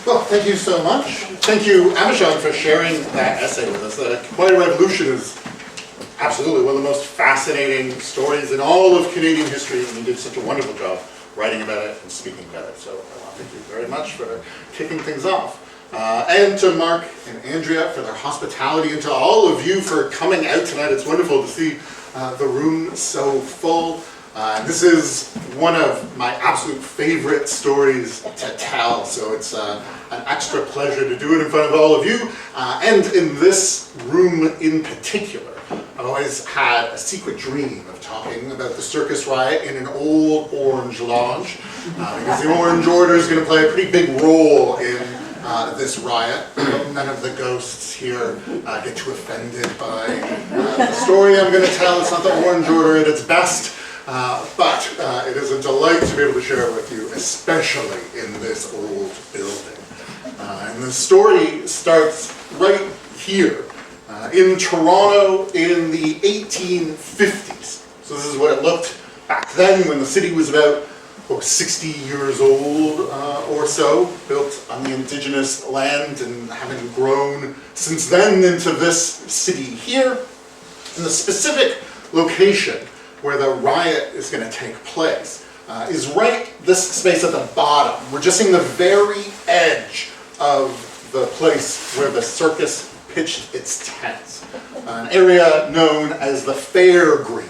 Well, thank you so much. Thank you, Amishon, for sharing that essay with us. The Quiet Revolution is absolutely one of the most fascinating stories in all of Canadian history, and you did such a wonderful job writing about it and speaking about it. So thank you very much for kicking things off. And to Mark and Andrea for their hospitality, and to all of you for coming out tonight. It's wonderful to see the room so full. This is one of my absolute favorite stories to tell, so it's an extra pleasure to do it in front of all of you. And in this room in particular, I've always had a secret dream of talking about the circus riot in an old Orange Lodge, because the Orange Order is going to play a pretty big role in this riot. None of the ghosts here get too offended by the story I'm going to tell. It's not the Orange Order at its best. But it is a delight to be able to share it with you, especially in this old building. And the story starts right here in Toronto in the 1850s. So this is what it looked back then when the city was about 60 years old or so, built on the indigenous land and having grown since then into this city here. And the specific location where the riot is going to take place is right this space at the bottom. We're just seeing the very edge of the place where the circus pitched its tents. An area known as the Fair Green,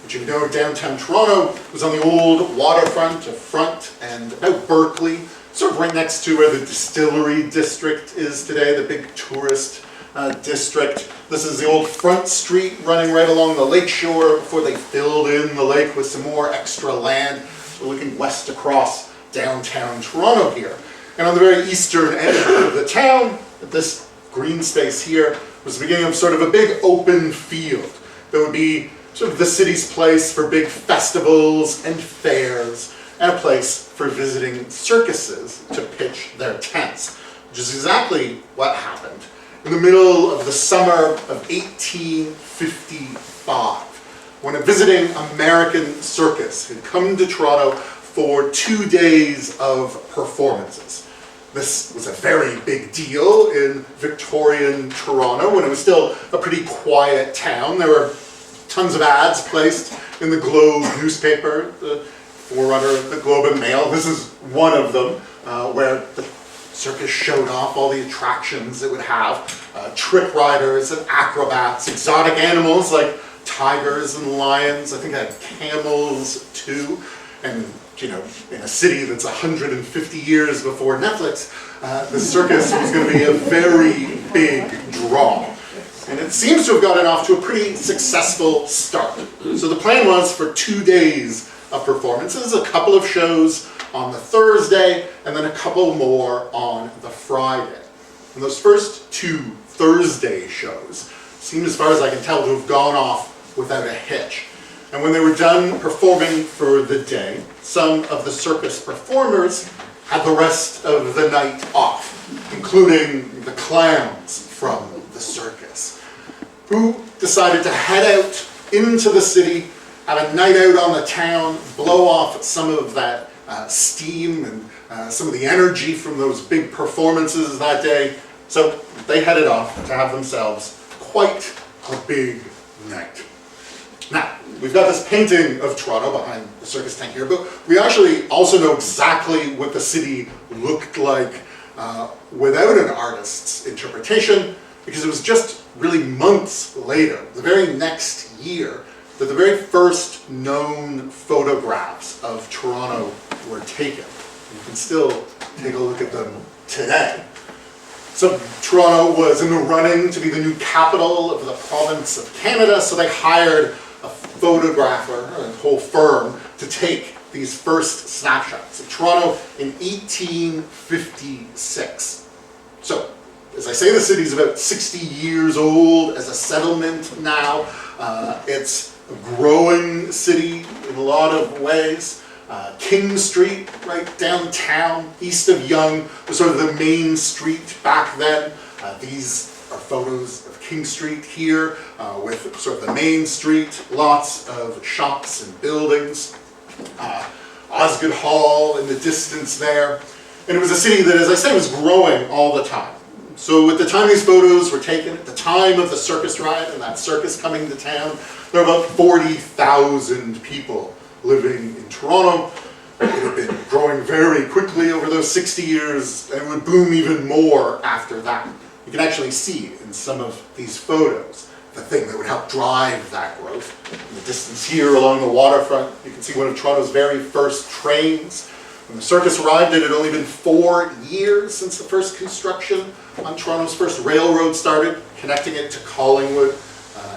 which you know downtown Toronto was on the old waterfront of Front and about Berkeley, sort of right next to where the Distillery District is today, the big tourist district. This is the old Front Street running right along the lake shore before they filled in the lake with some more extra land. We're looking west across downtown Toronto here. And on the very eastern end of the town, this green space here was the beginning of sort of a big open field that would be sort of the city's place for big festivals and fairs, and a place for visiting circuses to pitch their tents, which is exactly what happened in the middle of the summer of 1855, when a visiting American circus had come to Toronto for 2 days of performances. This was a very big deal in Victorian Toronto, when it was still a pretty quiet town. There were tons of ads placed in the Globe newspaper, the forerunner of the Globe and Mail. This is one of them, where the circus showed off all the attractions it would have, trick riders and acrobats, exotic animals like tigers and lions. I think it had camels too. And you know, in a city that's 150 years before Netflix, the circus was going to be a very big draw. And it seems to have gotten off to a pretty successful start. So the plan was for 2 days of performances, a couple of shows on the Thursday, and then a couple more on the Friday. And those first 2 Thursday shows seem, as far as I can tell, to have gone off without a hitch. And when they were done performing for the day, some of the circus performers had the rest of the night off, including the clowns from the circus, who decided to head out into the city, have a night out on the town, blow off some of that steam and some of the energy from those big performances that day. So they headed off to have themselves quite a big night. Now, we've got this painting of Toronto behind the circus tent here, but we actually also know exactly what the city looked like without an artist's interpretation, because it was just really months later, the very next year, that the very first known photographs of Toronto were taken. You can still take a look at them today. So Toronto was in the running to be the new capital of the province of Canada, so they hired a photographer, a whole firm, to take these first snapshots of Toronto in 1856. So, as I say, the city's about 60 years old as a settlement now. It's a growing city in a lot of ways. King Street, right downtown, east of Yonge, was sort of the main street back then. These are photos of King Street here, with sort of the main street, lots of shops and buildings. Osgoode Hall in the distance there. And it was a city that, as I said, was growing all the time. So at the time these photos were taken, at the time of the circus riot and that circus coming to town, there were about 40,000 people living in Toronto. It had been growing very quickly over those 60 years, and it would boom even more after that. You can actually see in some of these photos the thing that would help drive that growth. In the distance here along the waterfront, you can see one of Toronto's very first trains. When the circus arrived, it had only been 4 years since the first construction on Toronto's first railroad started, connecting it to Collingwood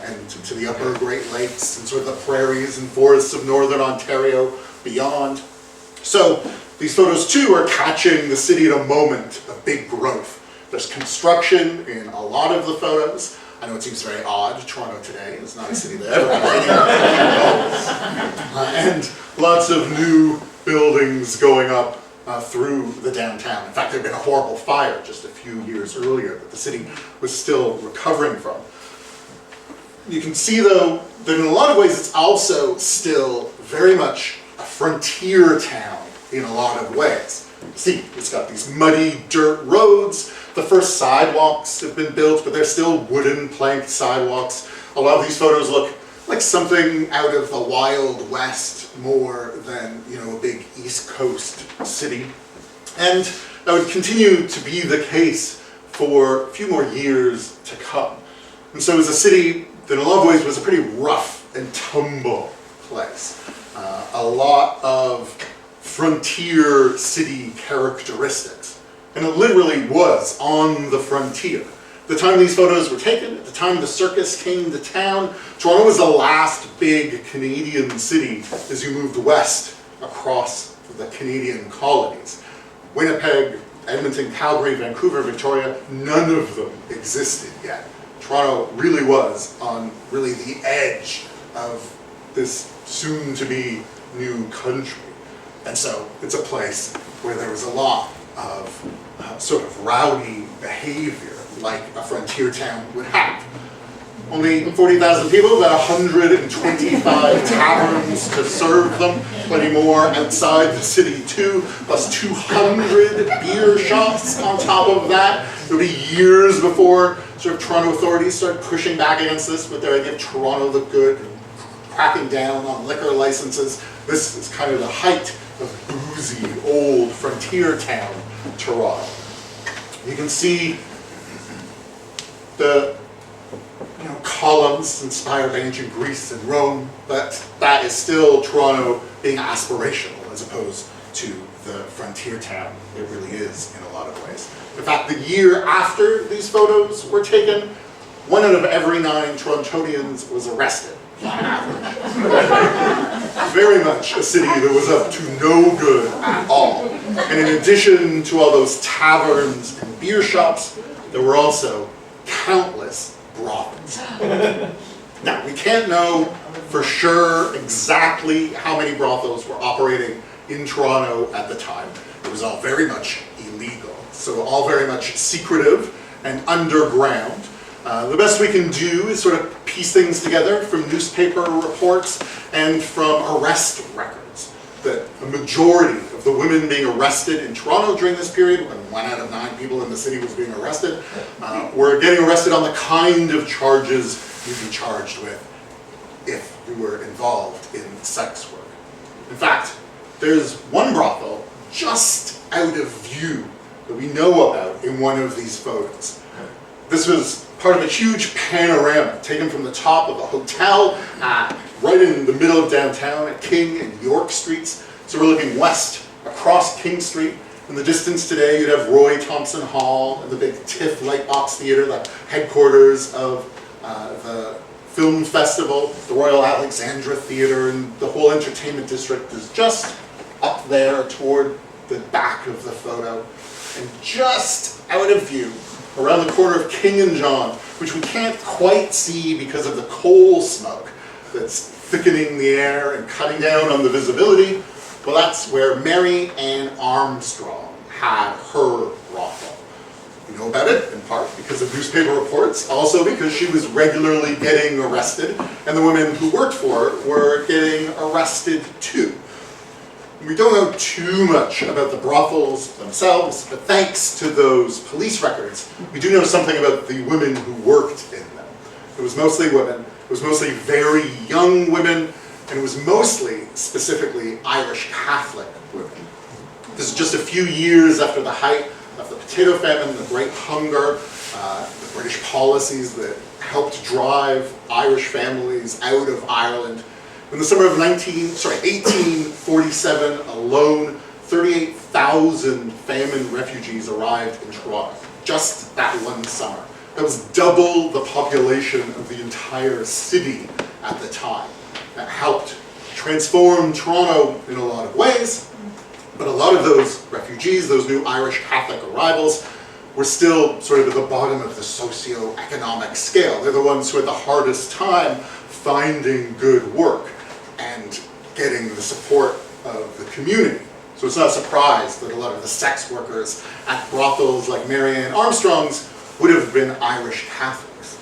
and to the upper Great Lakes and sort of the prairies and forests of northern Ontario beyond. So these photos too are catching the city at a moment of big growth. There's construction in a lot of the photos. I know it seems very odd. Toronto today is not a city that ever has any and lots of new buildings going up through the downtown. In fact, there had been a horrible fire just a few years earlier that the city was still recovering from. You can see, though, that in a lot of ways it's also still very much a frontier town in a lot of ways. See, it's got these muddy dirt roads. The first sidewalks have been built, but they're still wooden planked sidewalks. A lot of these photos look like something out of the Wild West more than, you know, a big East Coast city. And that would continue to be the case for a few more years to come. And so it was a city that in a lot of ways was a pretty rough and tumble place. A lot of frontier city characteristics. And it literally was on the frontier. At the time these photos were taken, at the time the circus came to town, Toronto was the last big Canadian city as you moved west across the Canadian colonies. Winnipeg, Edmonton, Calgary, Vancouver, Victoria, none of them existed yet. Toronto really was on really the edge of this soon-to-be new country. And so it's a place where there was a lot of sort of rowdy behavior like a frontier town would have. Only 40,000 people, about 125 taverns to serve them, plenty more outside the city too, plus 200 beer shops on top of that. It would be years before sort of Toronto authorities started pushing back against this with their idea of Toronto the Good, cracking down on liquor licenses. This is kind of the height of boozy, old frontier town Toronto. You can see the columns inspired by ancient Greece and Rome, but that is still Toronto being aspirational as opposed to the frontier town it really is in a lot of ways. In fact, the year after these photos were taken, 1 out of every 9 Torontonians was arrested. Very much a city that was up to no good at all. And in addition to all those taverns and beer shops, there were also countless brothels. Now, we can't know for sure exactly how many brothels were operating in Toronto at the time. It was all very much illegal, so all very much secretive and underground. The best we can do is sort of piece things together from newspaper reports and from arrest records. That a majority of the women being arrested in Toronto during this period, when 1 out of 9 people in the city was being arrested, were getting arrested on the kind of charges you'd be charged with if you were involved in sex work. In fact, there's one brothel just out of view that we know about in one of these photos. This was part of a huge panorama taken from the top of a hotel right in the middle of downtown at King and York Streets. So we're looking west across King Street. In the distance today, you'd have Roy Thompson Hall and the big TIFF Lightbox Theatre, the headquarters of the film festival, the Royal Alexandra Theatre, and the whole entertainment district is just up there toward the back of the photo. And just out of view, around the corner of King and John, which we can't quite see because of the coal smoke that's thickening the air and cutting down on the visibility, well, that's where Mary Ann Armstrong had her brothel. We know about it in part because of newspaper reports, also because she was regularly getting arrested, and the women who worked for her were getting arrested too. We don't know too much about the brothels themselves, but thanks to those police records, we do know something about the women who worked in them. It was mostly women, it was mostly very young women, and it was mostly, specifically, Irish Catholic women. This is just a few years after the height of the potato famine, the Great Hunger, the British policies that helped drive Irish families out of Ireland. In the summer of 1847 alone, 38,000 famine refugees arrived in Toronto, just that one summer. That was double the population of the entire city at the time. That helped transform Toronto in a lot of ways, but a lot of those refugees, those new Irish Catholic arrivals, were still sort of at the bottom of the socio-economic scale. They're the ones who had the hardest time finding good work and getting the support of the community. So it's not a surprise that a lot of the sex workers at brothels like Mary Ann Armstrong's would have been Irish Catholics.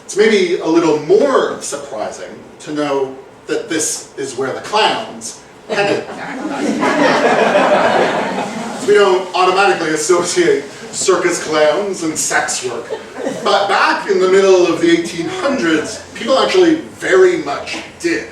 It's maybe a little more surprising to know that this is where the clowns headed. We don't automatically associate circus clowns and sex work. But back in the middle of the 1800s, people actually very much did.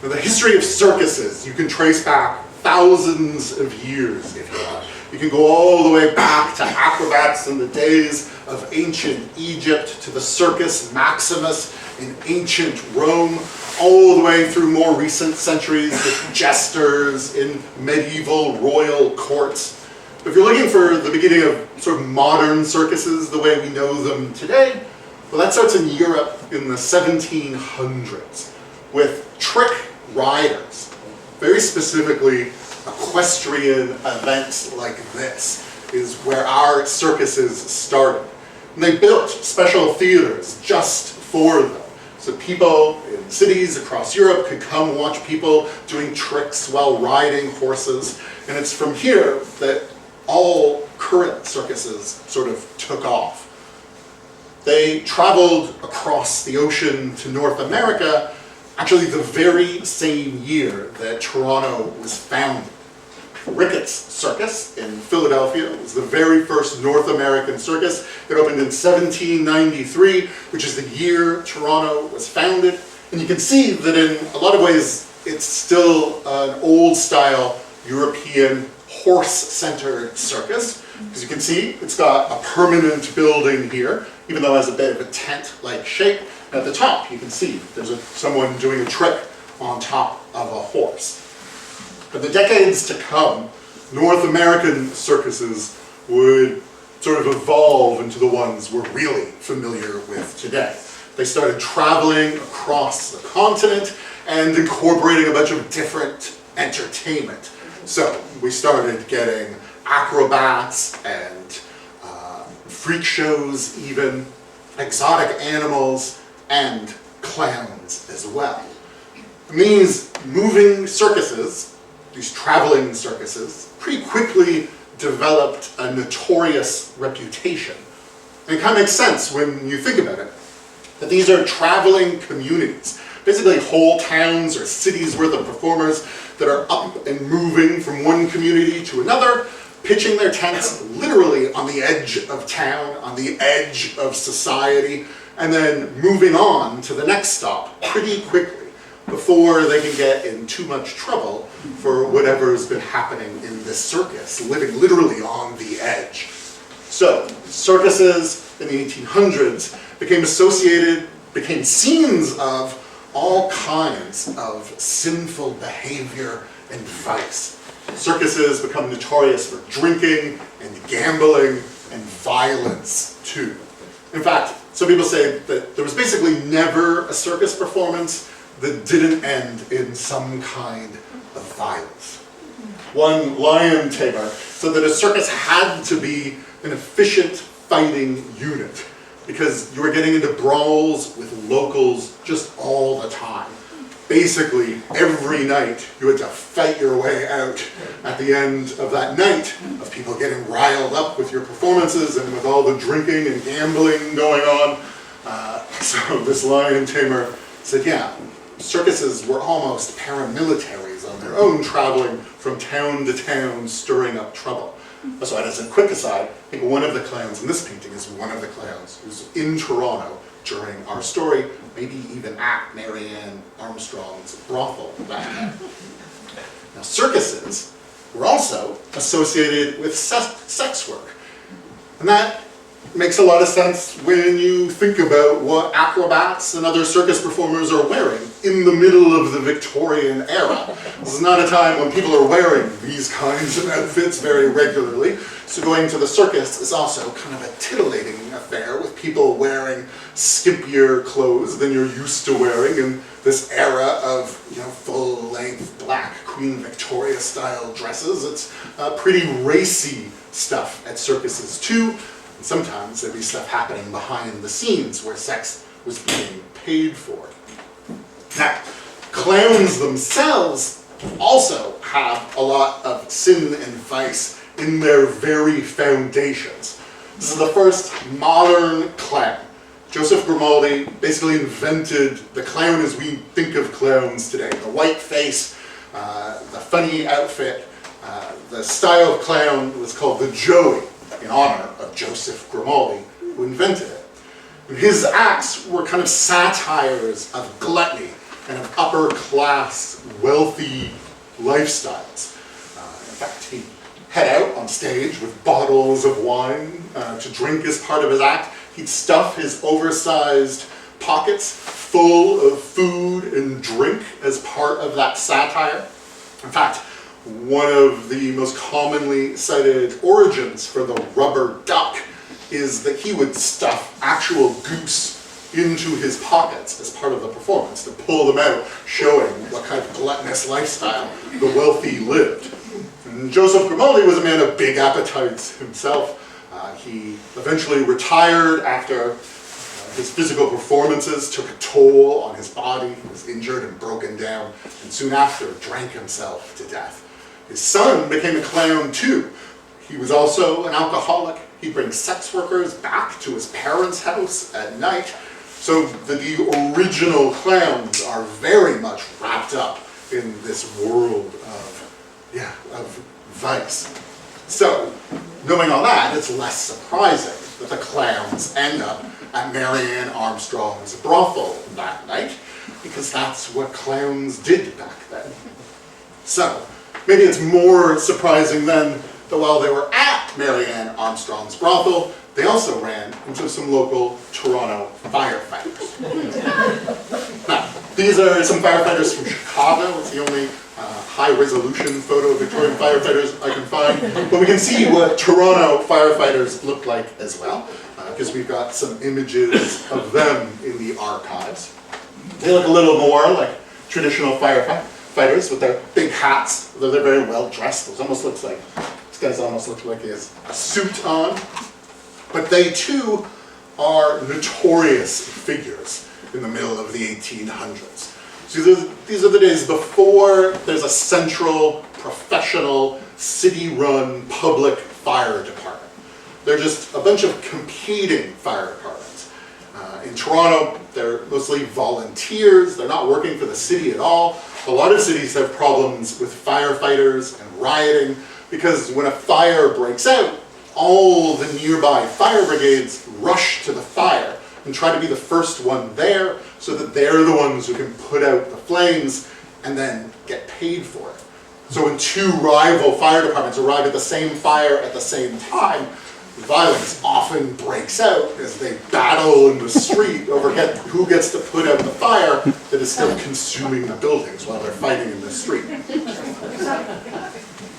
Now, the history of circuses, you can trace back thousands of years, if you want. You can go all the way back to acrobats in the days of ancient Egypt, to the Circus Maximus in ancient Rome, all the way through more recent centuries with jesters in medieval royal courts. If you're looking for the beginning of sort of modern circuses, the way we know them today, well, that starts in Europe in the 1700s with trick riders. Very specifically, equestrian events like this is where our circuses started. And they built special theaters just for them. So people in cities across Europe could come watch people doing tricks while riding horses. And it's from here that all current circuses sort of took off. They traveled across the ocean to North America, actually the very same year that Toronto was founded. Riots Circus in Philadelphia was the very first North American circus. It opened in 1793, which is the year Toronto was founded. And you can see that in a lot of ways, it's still an old-style European horse-centered circus. As you can see, it's got a permanent building here, even though it has a bit of a tent-like shape. And at the top, you can see there's someone doing a trick on top of a horse. For the decades to come, North American circuses would sort of evolve into the ones we're really familiar with today. They started traveling across the continent and incorporating a bunch of different entertainment. So we started getting acrobats and freak shows even, exotic animals, and clowns as well. And these moving circuses, these traveling circuses, pretty quickly developed a notorious reputation. And it kind of makes sense when you think about it, that these are traveling communities, basically whole towns or cities worth of performers that are up and moving from one community to another, pitching their tents literally on the edge of town, on the edge of society, and then moving on to the next stop pretty quickly before they can get in too much trouble for whatever's been happening in this circus, living literally on the edge. So, circuses in the 1800s became scenes of all kinds of sinful behavior and vice. Circuses become notorious for drinking and gambling and violence too. In fact, some people say that there was basically never a circus performance that didn't end in some kind of violence. One lion tamer said that a circus had to be an efficient fighting unit because you were getting into brawls with locals just all the time. Basically, every night you had to fight your way out at the end of that night of people getting riled up with your performances and with all the drinking and gambling going on. So this lion tamer said, yeah, circuses were almost paramilitaries on their own, traveling from town to town, stirring up trouble. So as a quick aside, I think one of the clowns in this painting is one of the clowns who's in Toronto during our story, maybe even at Marianne Armstrong's brothel that night. Now, circuses were also associated with sex work. And that makes a lot of sense when you think about what acrobats and other circus performers are wearing in the middle of the Victorian era. This is not a time when people are wearing these kinds of outfits very regularly, so going to the circus is also kind of a titillating affair with people wearing skimpier clothes than you're used to wearing in this era of full-length black Queen Victoria style dresses. It's pretty racy stuff at circuses too. And sometimes there'd be stuff happening behind the scenes where sex was being paid for. Now, clowns themselves also have a lot of sin and vice in their very foundations. This is the first modern clown. Joseph Grimaldi basically invented the clown as we think of clowns today. The white face, the funny outfit, the style of clown was called the Joey, in honor of Joseph Grimaldi, who invented it. And his acts were kind of satires of gluttony and of upper-class, wealthy lifestyles. In fact, he'd head out on stage with bottles of wine to drink as part of his act. He'd stuff his oversized pockets full of food and drink as part of that satire. In fact, one of the most commonly cited origins for the rubber duck is that he would stuff actual goose into his pockets as part of the performance to pull them out, showing what kind of gluttonous lifestyle the wealthy lived. And Joseph Grimaldi was a man of big appetites himself. He eventually retired after his physical performances took a toll on his body. He was injured and broken down, and soon after drank himself to death. His son became a clown too. He was also an alcoholic. He'd bring sex workers back to his parents' house at night. So the original clowns are very much wrapped up in this world of vice. So, knowing all that, it's less surprising that the clowns end up at Marianne Armstrong's brothel that night, because that's what clowns did back then. So, maybe it's more surprising then that while they were at Marianne Armstrong's brothel, they also ran into some local Toronto firefighters. Now, these are some firefighters from Chicago. It's the only high-resolution photo of Victorian firefighters I can find. But we can see what Toronto firefighters look like as well, because we've got some images of them in the archives. They look a little more like traditional firefighters with their big hats, though they're very well dressed. This guy's almost looks like he has a suit on. But they too are notorious figures in the middle of the 1800s. So these are the days before there's a central, professional, city-run public fire department. They're just a bunch of competing fire departments. In Toronto, they're mostly volunteers. They're not working for the city at all. A lot of cities have problems with firefighters and rioting because when a fire breaks out, all the nearby fire brigades rush to the fire and try to be the first one there so that they're the ones who can put out the flames and then get paid for it. So when two rival fire departments arrive at the same fire at the same time, violence often breaks out as they battle in the street over who gets to put out the fire that is still consuming the buildings while they're fighting in the street.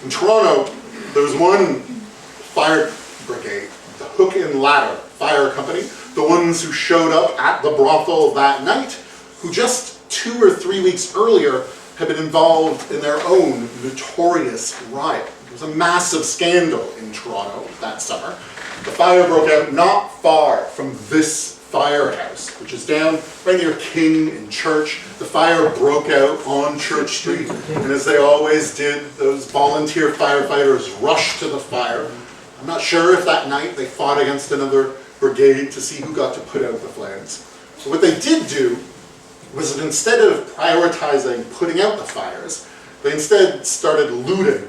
In Toronto, there was one fire brigade, the Hook and Ladder Fire Company, the ones who showed up at the brothel that night, who just 2 or 3 weeks earlier had been involved in their own notorious riot. There was a massive scandal in Toronto that summer. The fire broke out not far from this firehouse, which is down right near King and Church. The fire broke out on Church Street, and as they always did, those volunteer firefighters rushed to the fire. I'm not sure if that night they fought against another brigade to see who got to put out the flames. So what they did do was that instead of prioritizing putting out the fires, They instead started looting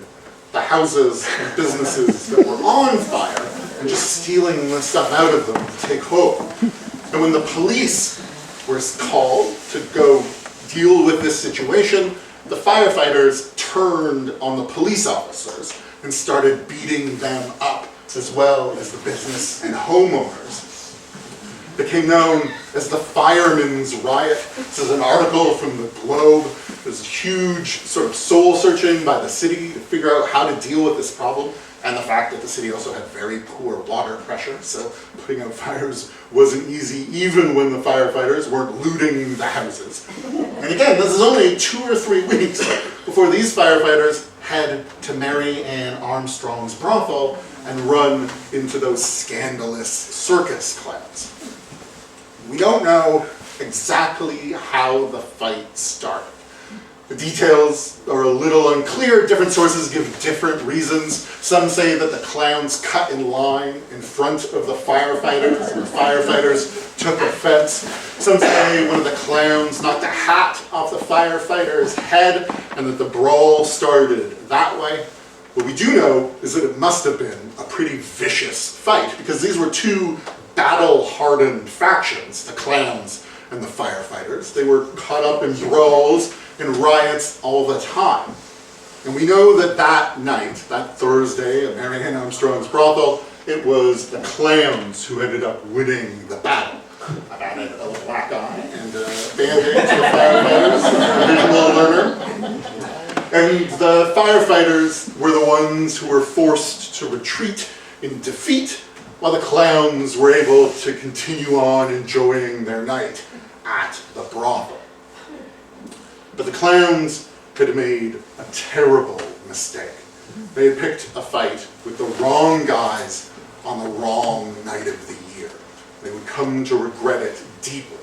the houses and businesses that were on fire and just stealing the stuff out of them to take home. And when the police were called to go deal with this situation, the firefighters turned on the police officers and started beating them up, as well as the business and homeowners. It became known as the Firemen's Riot. This is an article from the Globe. There's a huge sort of soul searching by the city to figure out how to deal with this problem, and the fact that the city also had very poor water pressure, so putting out fires wasn't easy even when the firefighters weren't looting the houses. And again, this is only 2 or 3 weeks before these firefighters head to Mary Ann Armstrong's brothel and run into those scandalous circus clowns. We don't know exactly how the fight started. The details are a little unclear. Different sources give different reasons. Some say that the clowns cut in line in front of the firefighters, and the firefighters took offense. Some say one of the clowns knocked a hat off the firefighter's head, and that the brawl started that way. What we do know is that it must have been a pretty vicious fight, because these were two battle-hardened factions, the clowns and the firefighters. They were caught up in brawls and riots all the time. And we know that that night, that Thursday at Mary Ann Armstrong's brothel, it was the clowns who ended up winning the battle. I've added a black eye and a band-aid to the firefighters, a visual learner. And the firefighters were the ones who were forced to retreat in defeat, while the clowns were able to continue on enjoying their night at the brothel. But the clowns had made a terrible mistake. They had picked a fight with the wrong guys on the wrong night of the year. They would come to regret it deeply.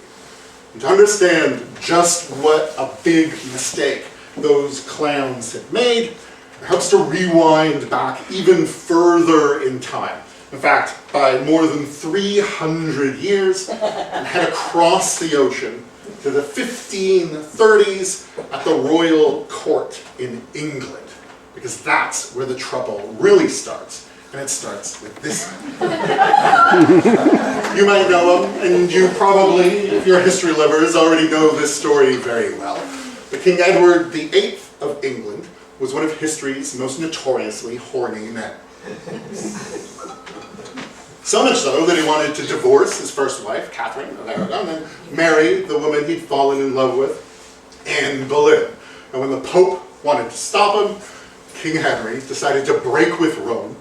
And to understand just what a big mistake those clowns had made, it helps to rewind back even further in time. In fact, by more than 300 years, and head across the ocean to the 1530s at the royal court in England, because that's where the trouble really starts, and it starts with this man. You might know him, and you probably, if you're history lovers, already know this story very well. But King Edward VIII of England was one of history's most notoriously horny men. So much so that he wanted to divorce his first wife, Catherine of Aragon, and marry the woman he'd fallen in love with, Anne Boleyn. And when the Pope wanted to stop him, King Henry decided to break with Rome,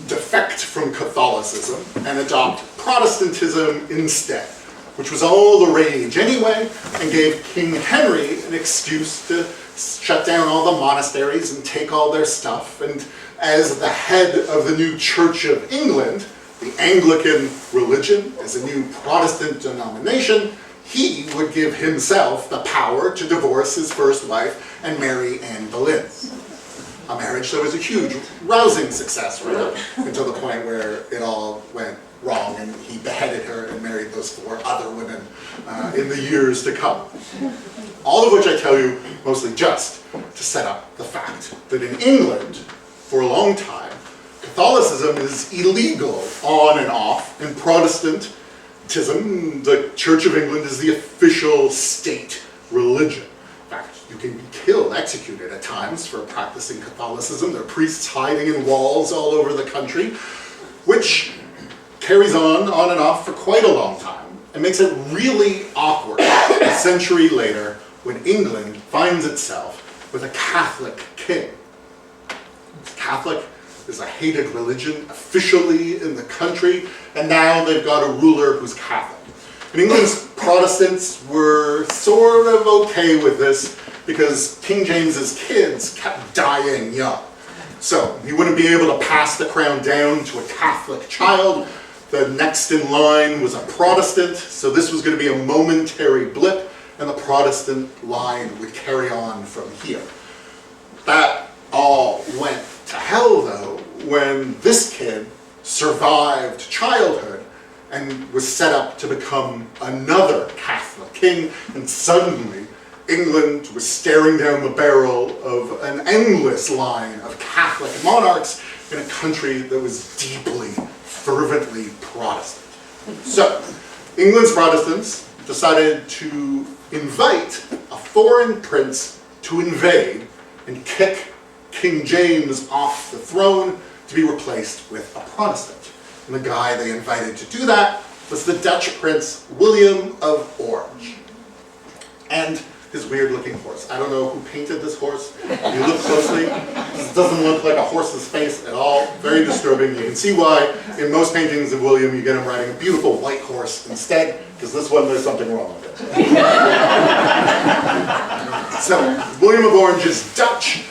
defect from Catholicism, and adopt Protestantism instead, which was all the rage anyway, and gave King Henry an excuse to shut down all the monasteries and take all their stuff. And as the head of the new Church of England, the Anglican religion, as a new Protestant denomination, he would give himself the power to divorce his first wife and marry Anne Boleyn. A marriage that was a huge, rousing success, right? Until the point where it all went wrong and he beheaded her and married those 4 other women in the years to come. All of which I tell you mostly just to set up the fact that in England, for a long time, Catholicism is illegal on and off, and Protestantism, the Church of England, is the official state religion. In fact, you can be killed, executed at times for practicing Catholicism. There are priests hiding in walls all over the country, which carries on and off for quite a long time, and makes it really awkward a century later when England finds itself with a Catholic king. Catholic is a hated religion officially in the country, and now they've got a ruler who's Catholic. And England's Protestants were sort of okay with this because King James's kids kept dying young. So he wouldn't be able to pass the crown down to a Catholic child. The next in line was a Protestant, so this was going to be a momentary blip, and the Protestant line would carry on from here. That all went to hell, though, when this kid survived childhood and was set up to become another Catholic king, and suddenly England was staring down the barrel of an endless line of Catholic monarchs in a country that was deeply, fervently Protestant. So, England's Protestants decided to invite a foreign prince to invade and kick King James off the throne to be replaced with a Protestant. And the guy they invited to do that was the Dutch Prince William of Orange. And his weird-looking horse. I don't know who painted this horse. If you look closely, this doesn't look like a horse's face at all. Very disturbing. You can see why in most paintings of William you get him riding a beautiful white horse instead, because this one there's something wrong with it. So, William of Orange is Dutch.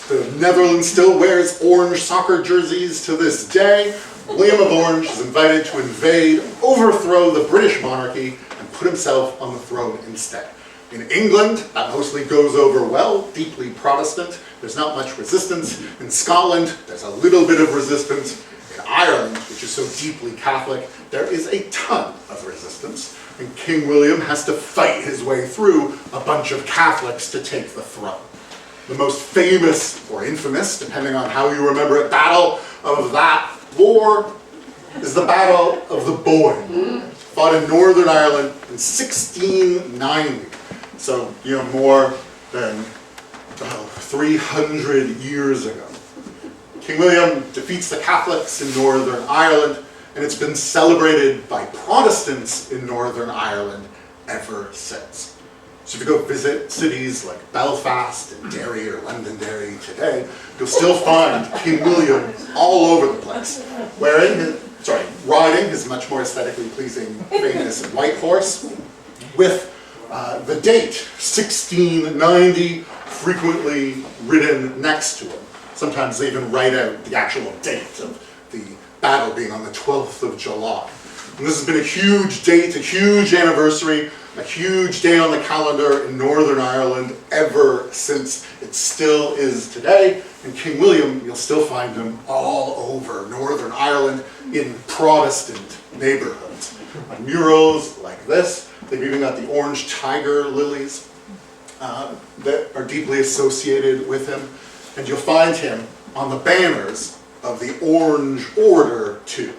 The Netherlands still wears orange soccer jerseys to this day. William of Orange is invited to invade, overthrow the British monarchy, and put himself on the throne instead. In England, that mostly goes over well, deeply Protestant. There's not much resistance. In Scotland, there's a little bit of resistance. In Ireland, which is so deeply Catholic, there is a ton of resistance. And King William has to fight his way through a bunch of Catholics to take the throne. The most famous, or infamous, depending on how you remember it, battle of that war is the Battle of the Boyne, fought in Northern Ireland in 1690. So, more than 300 years ago. King William defeats the Catholics in Northern Ireland, and it's been celebrated by Protestants in Northern Ireland ever since. So if you go visit cities like Belfast and Derry or Londonderry today, you'll still find King William all over the place, riding his much more aesthetically pleasing, famous white horse, with the date, 1690, frequently written next to him. Sometimes they even write out the actual date of the battle being on the 12th of July. And this has been a huge date, a huge anniversary, a huge day on the calendar in Northern Ireland ever since it still is today. And King William, you'll still find him all over Northern Ireland in Protestant neighborhoods. On murals like this, they've even got the orange tiger lilies that are deeply associated with him. And you'll find him on the banners of the Orange Order too.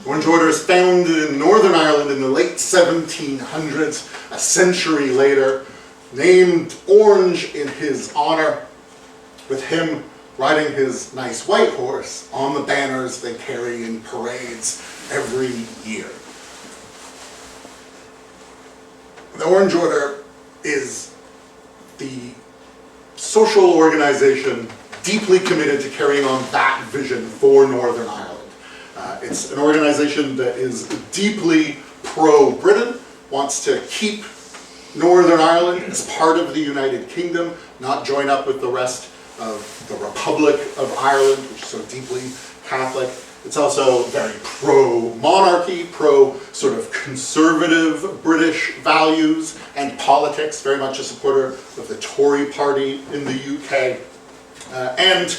The Orange Order is founded in Northern Ireland in the late 1700s, a century later, named Orange in his honor, with him riding his nice white horse on the banners they carry in parades every year. The Orange Order is the social organization deeply committed to carrying on that vision for Northern Ireland. It's an organization that is deeply pro-Britain, wants to keep Northern Ireland as part of the United Kingdom, not join up with the rest of the Republic of Ireland, which is so deeply Catholic. It's also very pro-monarchy, pro-sort of conservative British values and politics, very much a supporter of the Tory party in the UK, and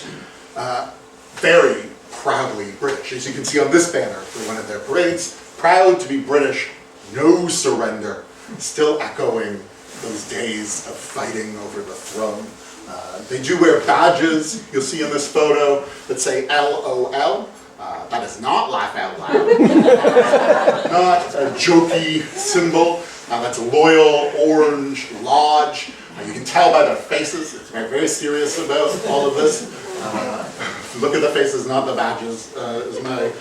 very proudly British. As you can see on this banner for one of their parades, proud to be British, no surrender, still echoing those days of fighting over the throne. They do wear badges, you'll see in this photo, that say LOL. That is not laugh out loud. Not a jokey symbol. That's a Loyal Orange Lodge. You can tell by their faces, they're very serious about all of this. Look at the faces, not the badges, is my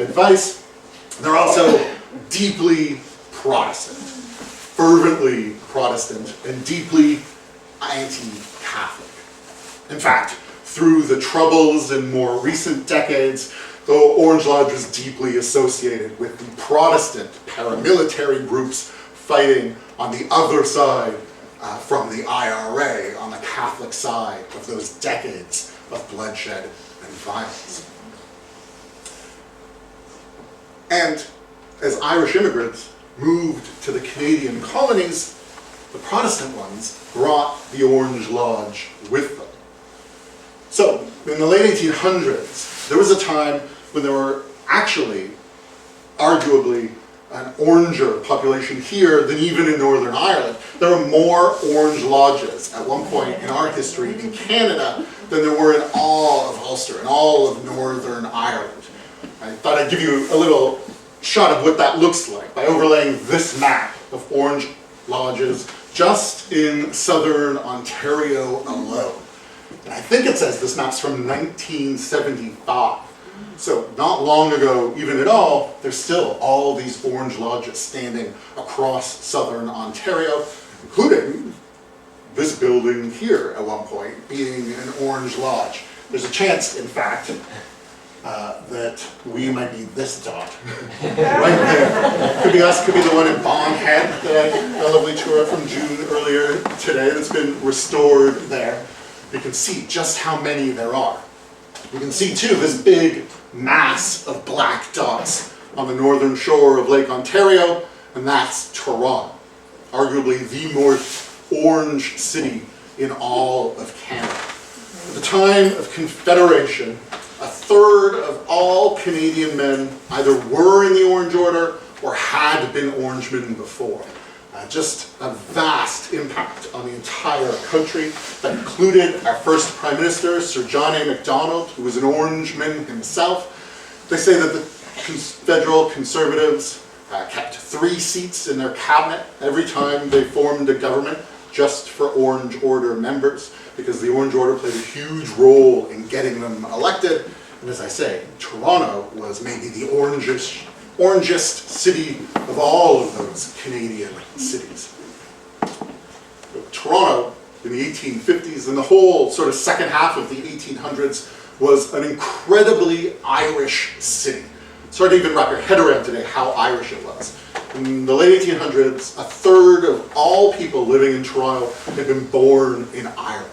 advice. They're also deeply Protestant, fervently Protestant, and deeply anti-Catholic. In fact, through the Troubles in more recent decades, the Orange Lodge was deeply associated with the Protestant paramilitary groups fighting on the other side from the IRA, on the Catholic side of those decades of bloodshed and violence. And as Irish immigrants moved to the Canadian colonies, the Protestant ones brought the Orange Lodge with them. So, in the late 1800s, there was a time when there were actually, arguably, an oranger population here than even in Northern Ireland. There are more Orange Lodges at one point in our history in Canada than there were in all of Ulster, in all of Northern Ireland. I thought I'd give you a little shot of what that looks like by overlaying this map of Orange Lodges just in southern Ontario alone. And I think it says this map's from 1975. So not long ago, even at all, there's still all these Orange Lodges standing across southern Ontario, including this building here at one point being an Orange Lodge. There's a chance, in fact, that we might be this dot right there. Could be us, could be the one in Bondhead that I took a lovely tour from June earlier today that's been restored there. You can see just how many there are. You can see too this big mass of black dots on the northern shore of Lake Ontario, and that's Toronto, arguably the most orange city in all of Canada. At the time of Confederation, a third of all Canadian men either were in the Orange Order or had been Orangemen before. Just a vast impact on the entire country that included our first Prime Minister, Sir John A. Macdonald, who was an Orangeman himself. They say that the federal Conservatives kept 3 seats in their cabinet every time they formed a government just for Orange Order members, because the Orange Order played a huge role in getting them elected. And as I say, Toronto was maybe the orangest city of all of those Canadian cities. Toronto in the 1850s and the whole sort of second half of the 1800s was an incredibly Irish city. It's hard to even wrap your head around today how Irish it was. In the late 1800s, a third of all people living in Toronto had been born in Ireland.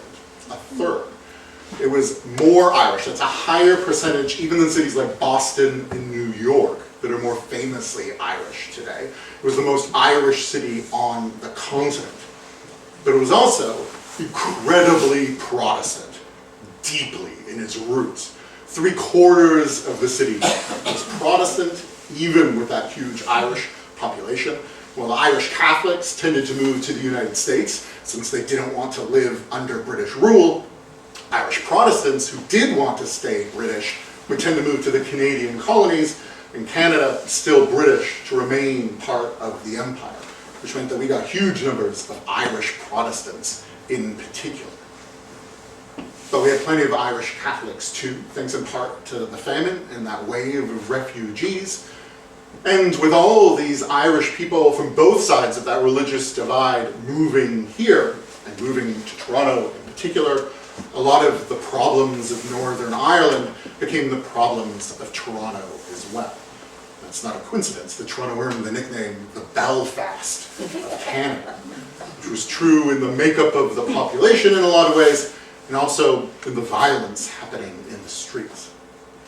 A third. It was more Irish. That's a higher percentage even than cities like Boston and New York that are more famously Irish today. It was the most Irish city on the continent. But it was also incredibly Protestant, deeply in its roots. 3/4 of the city was Protestant, even with that huge Irish population. While the Irish Catholics tended to move to the United States since they didn't want to live under British rule, Irish Protestants who did want to stay British would tend to move to the Canadian colonies, and Canada still British to remain part of the empire, which meant that we got huge numbers of Irish Protestants in particular. But we had plenty of Irish Catholics too, thanks in part to the famine and that wave of refugees. And with all these Irish people from both sides of that religious divide moving here, and moving to Toronto in particular, a lot of the problems of Northern Ireland became the problems of Toronto as well. It's not a coincidence that Toronto earned the nickname the Belfast of Canada, which was true in the makeup of the population in a lot of ways, and also in the violence happening in the streets.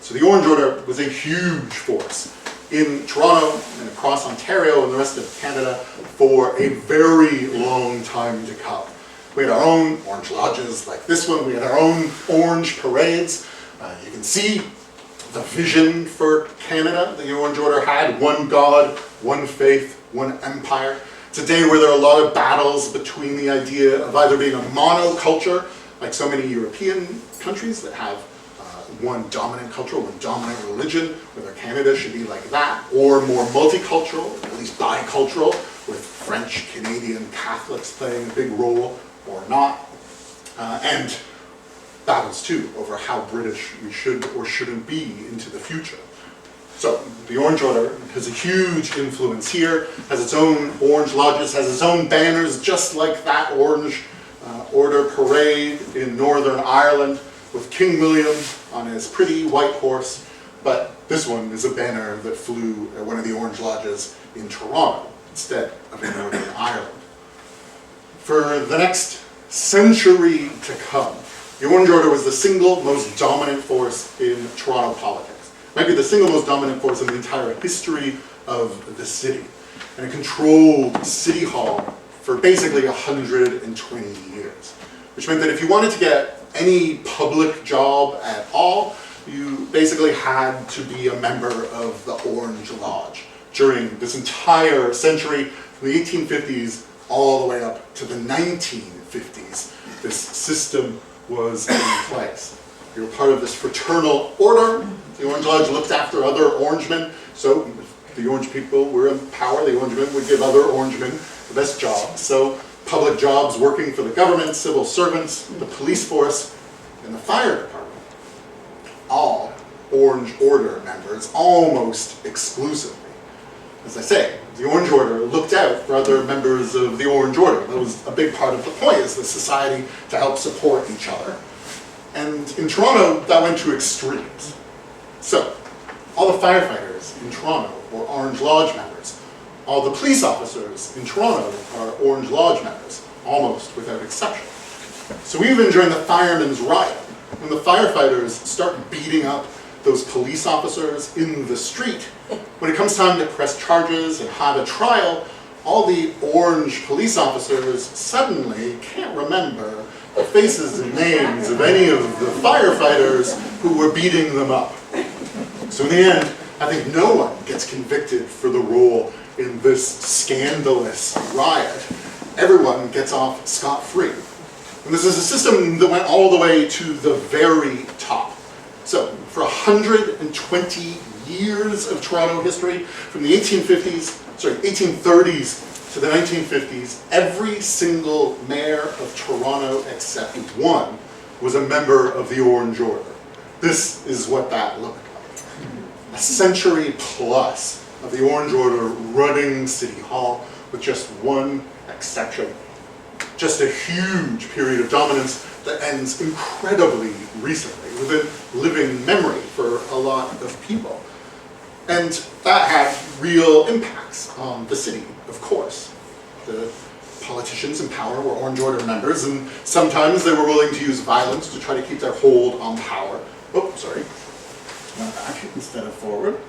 So the Orange Order was a huge force in Toronto and across Ontario and the rest of Canada for a very long time to come. We had our own Orange Lodges like this one, we had our own Orange Parades. You can see the vision for Canada the Orange Order had: one God, one faith, one empire. It's a day where there are a lot of battles between the idea of either being a monoculture, like so many European countries that have one dominant culture, one dominant religion, whether Canada should be like that, or more multicultural, at least bicultural, with French, Canadian Catholics playing a big role or not. And battles too over how British we should or shouldn't be into the future. So the Orange Order has a huge influence here, has its own Orange Lodges, has its own banners just like that Orange Order parade in Northern Ireland with King William on his pretty white horse, but this one is a banner that flew at one of the Orange Lodges in Toronto instead of in Northern Ireland. For the next century to come, the Orange Order was the single most dominant force in Toronto politics. It might be the single most dominant force in the entire history of the city. And it controlled City Hall for basically 120 years. Which meant that if you wanted to get any public job at all, you basically had to be a member of the Orange Lodge. during this entire century, from the 1850s all the way up to the 1950s. This system was in place. You were part of this fraternal order. The Orange Lodge looked after other Orangemen, so if the Orange people were in power, the Orangemen would give other Orangemen the best jobs. So public jobs working for the government, civil servants, the police force, and the fire department. All Orange Order members, almost exclusively. As I say, the Orange Order looked out for other members of the Orange Order. That was a big part of the point, is the society to help support each other. And in Toronto, that went to extremes. So, all the firefighters in Toronto were Orange Lodge members. All the police officers in Toronto are Orange Lodge members, almost without exception. So even during the firemen's riot, when the firefighters start beating up those police officers in the street, when it comes time to press charges and have a trial, all the Orange police officers suddenly can't remember the faces and names of any of the firefighters who were beating them up. So in the end, I think no one gets convicted for the role in this scandalous riot. Everyone gets off scot-free. And this is a system that went all the way to the very top. So for 120 years of Toronto history, from the 1830s to the 1950s, every single mayor of Toronto except one was a member of the Orange Order. This is what that looked like. A century plus of the Orange Order running City Hall, with just one exception. Just a huge period of dominance that ends incredibly recently, within living memory for a lot of people. And that had real impacts on the city, of course. The politicians in power were Orange Order members, and sometimes they were willing to use violence to try to keep their hold on power. Oh, sorry. Not back instead of forward.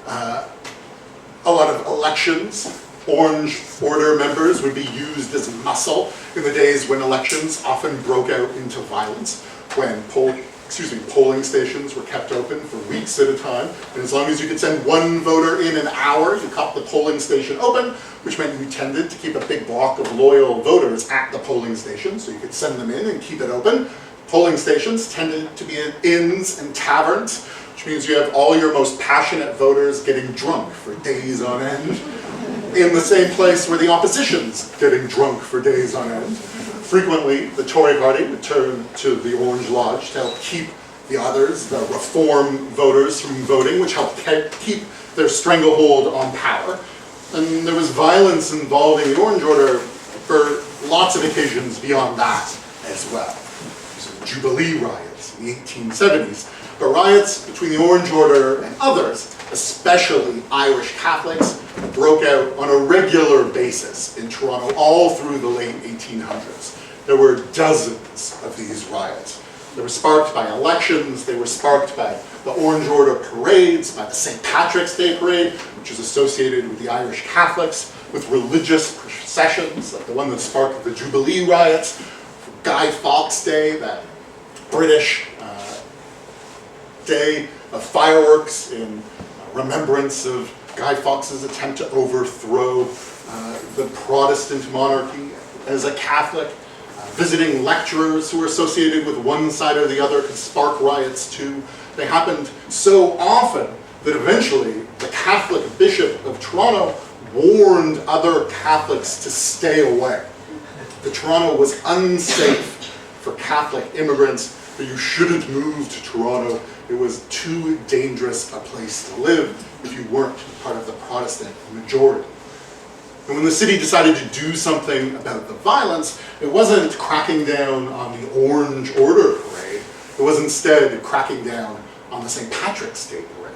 A lot of elections, Orange Order members would be used as muscle in the days when elections often broke out into violence, when polling stations were kept open for weeks at a time, and as long as you could send one voter in an hour, you kept the polling station open, which meant you tended to keep a big block of loyal voters at the polling station, so you could send them in and keep it open. Polling stations tended to be in inns and taverns, which means you have all your most passionate voters getting drunk for days on end, in the same place where the opposition's getting drunk for days on end. Frequently, the Tory party would turn to the Orange Lodge to help keep the others, the reform voters, from voting, which helped keep their stranglehold on power. And there was violence involving the Orange Order for lots of occasions beyond that as well. So Jubilee riots in the 1870s, but riots between the Orange Order and others, especially Irish Catholics, broke out on a regular basis in Toronto all through the late 1800s. There were dozens of these riots. They were sparked by elections, they were sparked by the Orange Order parades, by the St. Patrick's Day parade, which is associated with the Irish Catholics, with religious processions, like the one that sparked the Jubilee riots, Guy Fawkes Day, that British day of fireworks in remembrance of Guy Fawkes' attempt to overthrow the Protestant monarchy. As a Catholic, visiting lecturers who were associated with one side or the other could spark riots too. They happened so often that eventually the Catholic Bishop of Toronto warned other Catholics to stay away. That Toronto was unsafe for Catholic immigrants, that you shouldn't move to Toronto. It was too dangerous a place to live if you weren't part of the Protestant majority. And when the city decided to do something about the violence, it wasn't cracking down on the Orange Order parade. It was instead cracking down on the St. Patrick's Day parade.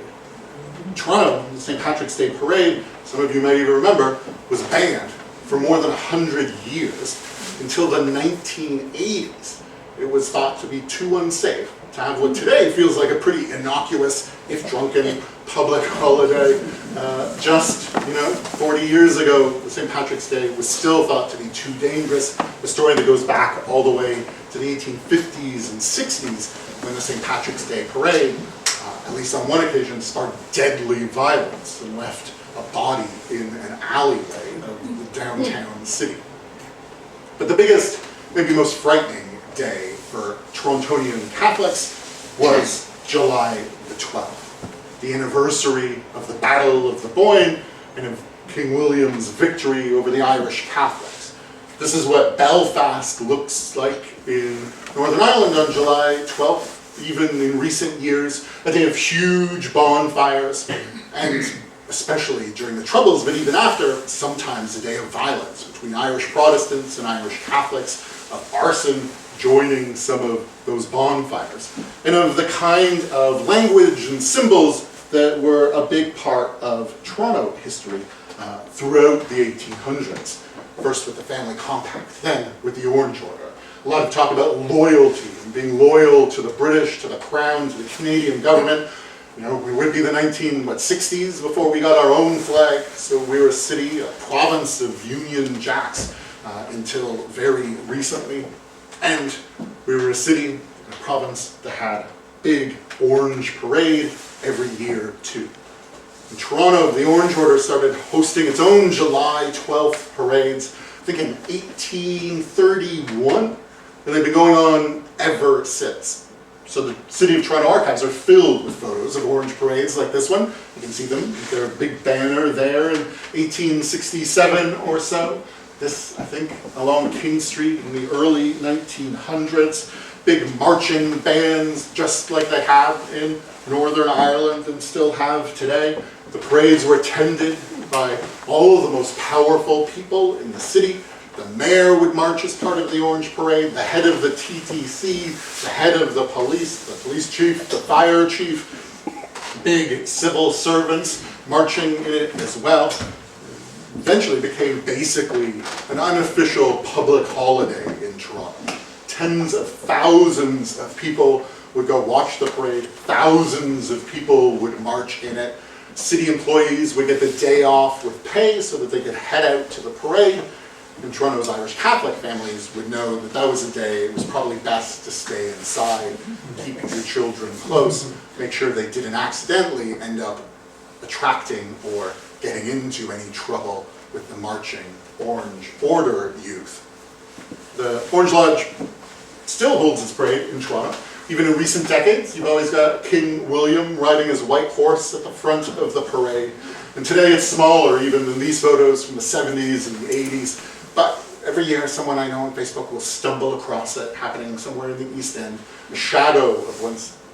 In Toronto, the St. Patrick's Day parade, some of you may even remember, was banned for more than 100 years until the 1980s. It was thought to be too unsafe to have what today feels like a pretty innocuous, if drunken, public holiday. Just 40 years ago, the St. Patrick's Day was still thought to be too dangerous. A story that goes back all the way to the 1850s and 60s, when the St. Patrick's Day parade, at least on one occasion, sparked deadly violence and left a body in an alleyway of the downtown city. But the biggest, maybe most frightening day for Torontonian Catholics was July the 12th, the anniversary of the Battle of the Boyne and of King William's victory over the Irish Catholics. This is what Belfast looks like in Northern Ireland on July 12th, even in recent years, a day of huge bonfires, and especially during the Troubles, but even after, sometimes a day of violence between Irish Protestants and Irish Catholics, of arson joining some of those bonfires, and of the kind of language and symbols that were a big part of Toronto history throughout the 1800s. First with the family compact, then with the Orange Order. A lot of talk about loyalty and being loyal to the British, to the Crown, to the Canadian government. You know, we would be the 1960s before we got our own flag, so we were a city, a province of Union Jacks until very recently. And we were a city, a province that had a big orange parade every year too. In Toronto, the Orange Order started hosting its own July 12th parades, I think in 1831, and they've been going on ever since. So the City of Toronto archives are filled with photos of orange parades like this one. You can see them, their big banner there in 1867 or so. This, I think, along King Street in the early 1900s. Big marching bands, just like they have in Northern Ireland and still have today. The parades were attended by all of the most powerful people in the city. The mayor would march as part of the Orange Parade, the head of the TTC, the head of the police chief, the fire chief, big civil servants marching in it as well. Eventually became basically an unofficial public holiday in Toronto. Tens of thousands of people would go watch the parade, thousands of people would march in it. City employees would get the day off with pay so that they could head out to the parade. And Toronto's Irish Catholic families would know that that was a day it was probably best to stay inside, keep your children close, make sure they didn't accidentally end up attracting or getting into any trouble with the marching Orange Order youth. The Orange Lodge still holds its parade in Toronto. Even in recent decades, you've always got King William riding his white horse at the front of the parade. And today it's smaller even than these photos from the 70s and the 80s. But every year someone I know on Facebook will stumble across it happening somewhere in the East End. A shadow of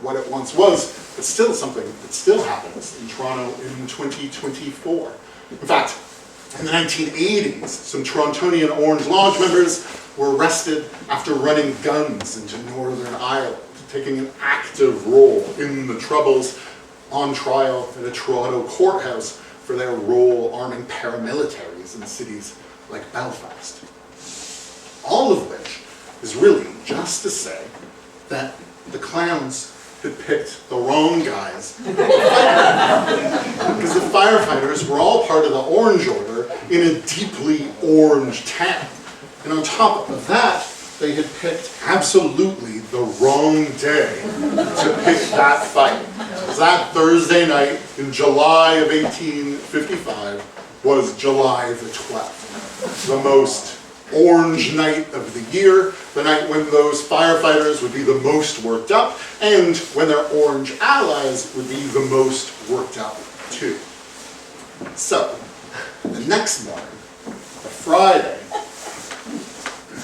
what it once was, but still something that still happens in Toronto in 2024. In fact, in the 1980s, some Torontonian Orange Lodge members were arrested after running guns into Northern Ireland, taking an active role in the Troubles, on trial at a Toronto courthouse for their role arming paramilitaries in cities like Belfast. All of which is really just to say that the clowns had picked the wrong guys because the firefighters were all part of the Orange Order in a deeply orange town. And on top of that, they had picked absolutely the wrong day to pick that fight. Because that Thursday night in July of 1855 was July the 12th, the most orange night of the year, the night when those firefighters would be the most worked up, and when their orange allies would be the most worked up too. So, the next morning, the Friday,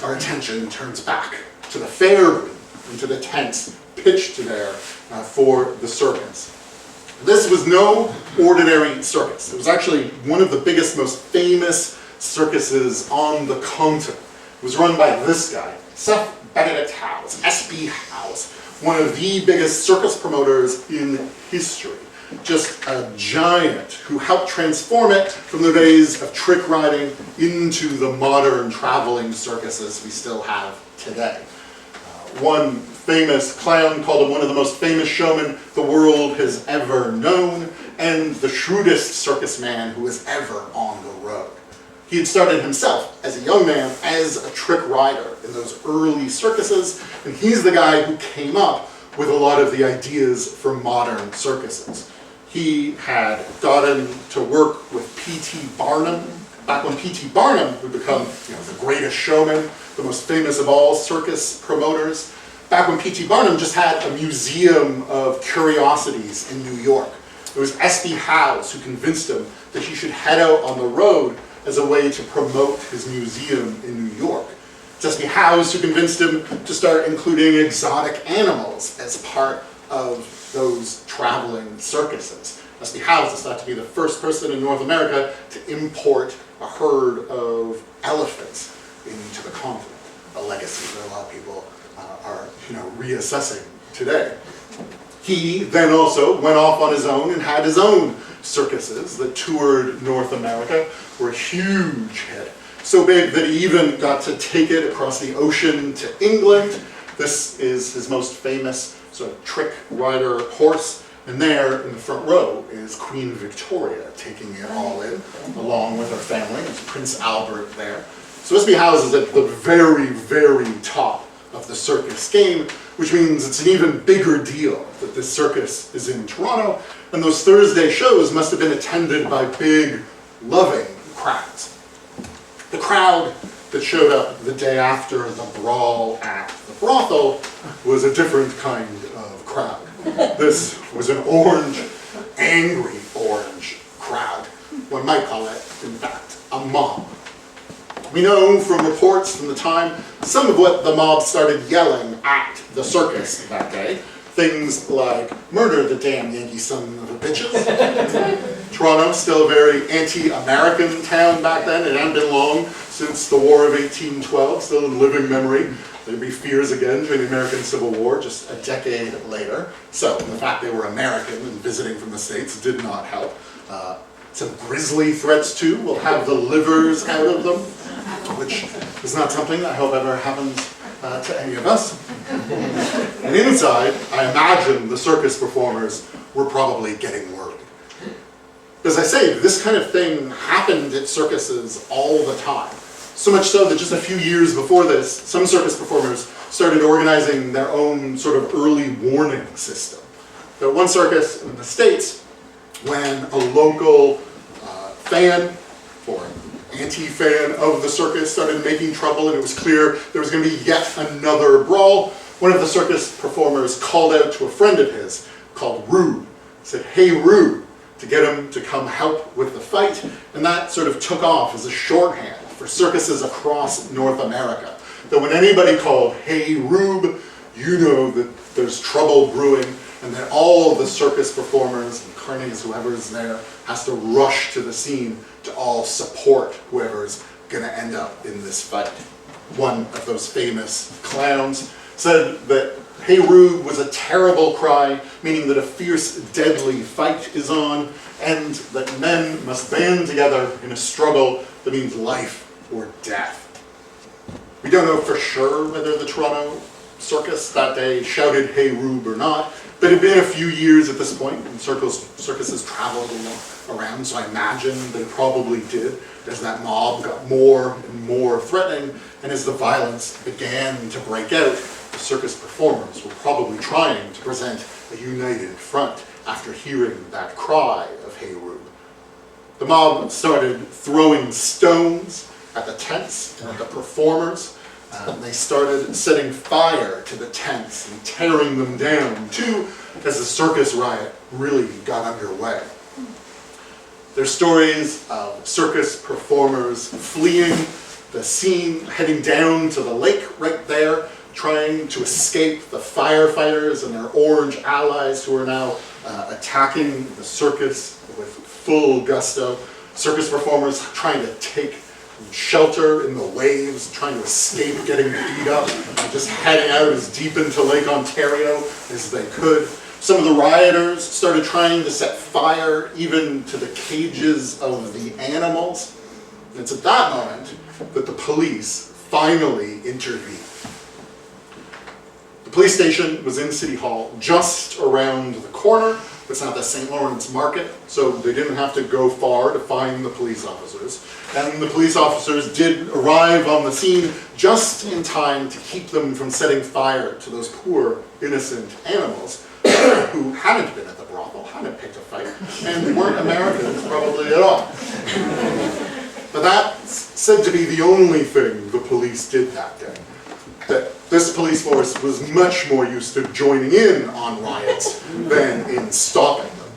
our attention turns back to the fair room and to the tents pitched there for the circus. This was no ordinary circus. It was actually one of the biggest, most famous circuses on the continent. It was run by this guy, Seth Benedict Howes, S.B. Howes, one of the biggest circus promoters in history. Just a giant who helped transform it from the days of trick riding into the modern traveling circuses we still have today. One famous clown called him one of the most famous showmen the world has ever known, and the shrewdest circus man who was ever on the road. He had started himself as a young man as a trick rider in those early circuses, and he's the guy who came up with a lot of the ideas for modern circuses. he had gotten to work with P.T. Barnum, back when P.T. Barnum would become the greatest showman, the most famous of all circus promoters. Back when P.T. Barnum just had a museum of curiosities in New York. It was S.B. Howes who convinced him that he should head out on the road as a way to promote his museum in New York. It's S.B. Howes who convinced him to start including exotic animals as part of those traveling circuses. S.B. Howes is thought to be the first person in North America to import a herd of elephants into the continent, a legacy that a lot of people are reassessing today. He then also went off on his own and had his own circuses that toured North America, were a huge hit. So big that he even got to take it across the ocean to England. This is his most famous sort of trick rider horse. And there in the front row is Queen Victoria taking it all in, along with her family. There's Prince Albert there. So S.B. Howes is at the very, very top of the circus game, which means it's an even bigger deal that this circus is in Toronto, and those Thursday shows must have been attended by big, loving crowds. The crowd that showed up the day after the brawl at the brothel was a different kind of crowd. This was an orange, angry orange crowd. One might call it, in fact, a mob. We know from reports from the time some of what the mob started yelling at the circus that day. Things like, "Murder the damn Yankee son of a bitches." Toronto, still a very anti-American town back then. It hadn't been long since the War of 1812, still in living memory. There'd be fears again during the American Civil War just a decade later. So the fact they were American and visiting from the States did not help. Some grisly threats too. We'll have the livers out of them, which is not something I hope ever happens to any of us. And inside, I imagine the circus performers were probably getting worried. As I say, this kind of thing happened at circuses all the time. So much so that just a few years before this, some circus performers started organizing their own sort of early warning system. There was one circus in the States when a local fan or anti-fan of the circus started making trouble, and it was clear there was going to be yet another brawl. One of the circus performers called out to a friend of his called Rube, said, "Hey Rube," to get him to come help with the fight, and that sort of took off as a shorthand for circuses across North America. That when anybody called, "Hey Rube," you know that there's trouble brewing, and that all the circus performers and carnies, whoever's there, has to rush to the scene to all support whoever's going to end up in this fight. One of those famous clowns said that "Hey Rube" was a terrible cry, meaning that a fierce, deadly fight is on, and that men must band together in a struggle that means life or death. We don't know for sure whether the Toronto circus that day shouted "Hey Rube" or not, but it had been a few years at this point, and circuses traveled around, so I imagine they probably did, as that mob got more and more threatening, and as the violence began to break out, the circus performers were probably trying to present a united front after hearing that cry of "Hey Rube." The mob started throwing stones at the tents and at the performers. They started setting fire to the tents and tearing them down, too, as the circus riot really got underway. There's stories of circus performers fleeing the scene, heading down to the lake right there, trying to escape the firefighters and their orange allies who are now attacking the circus with full gusto. Circus performers trying to take shelter in the waves, trying to escape getting beat up, and just heading out as deep into Lake Ontario as they could. Some of the rioters started trying to set fire even to the cages of the animals. And it's at that moment that the police finally intervened. The police station was in City Hall, just around the corner. It's not the St. Lawrence Market, so they didn't have to go far to find the police officers. And the police officers did arrive on the scene just in time to keep them from setting fire to those poor, innocent animals who hadn't been at the brothel, hadn't picked a fight, and weren't Americans probably at all. But that's said to be the only thing the police did that day. That this police force was much more used to joining in on riots than in stopping them.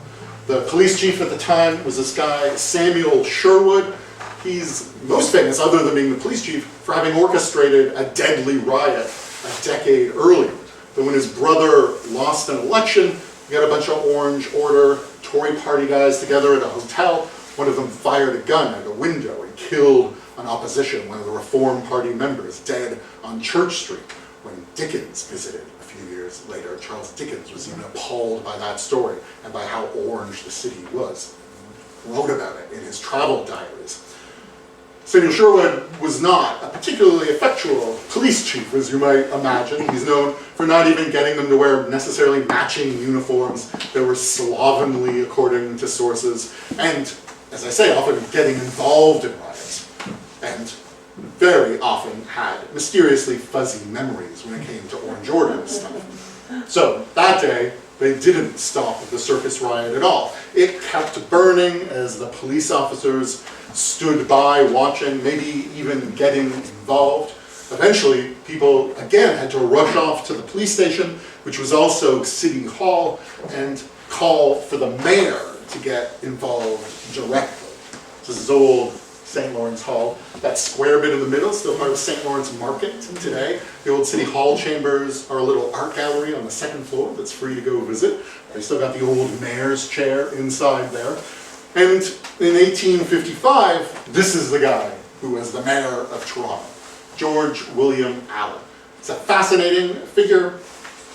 The police chief at the time was this guy, Samuel Sherwood. He's most famous, other than being the police chief, for having orchestrated a deadly riot a decade earlier. But when his brother lost an election, he got a bunch of Orange Order Tory party guys together at a hotel. One of them fired a gun at a window and killed an opposition, one of the Reform Party members, dead on Church Street. When Dickens visited a few years later, Charles Dickens was even appalled by that story and by how orange the city was. He wrote about it in his travel diaries. Samuel Sherwood was not a particularly effectual police chief, as you might imagine. He's known for not even getting them to wear necessarily matching uniforms that were slovenly, according to sources, and, as I say, often getting involved in riots, and very often had mysteriously fuzzy memories when it came to Orange Order and stuff. So that day, they didn't stop the circus riot at all. It kept burning as the police officers stood by watching, maybe even getting involved. Eventually, people again had to rush off to the police station, which was also City Hall, and call for the mayor to get involved directly. This is old St. Lawrence Hall. That square bit in the middle, still part of St. Lawrence Market today. The old City Hall chambers are a little art gallery on the second floor that's free to go visit. They still got the old mayor's chair inside there. And in 1855, this is the guy who was the mayor of Toronto, George William Allen. It's a fascinating figure.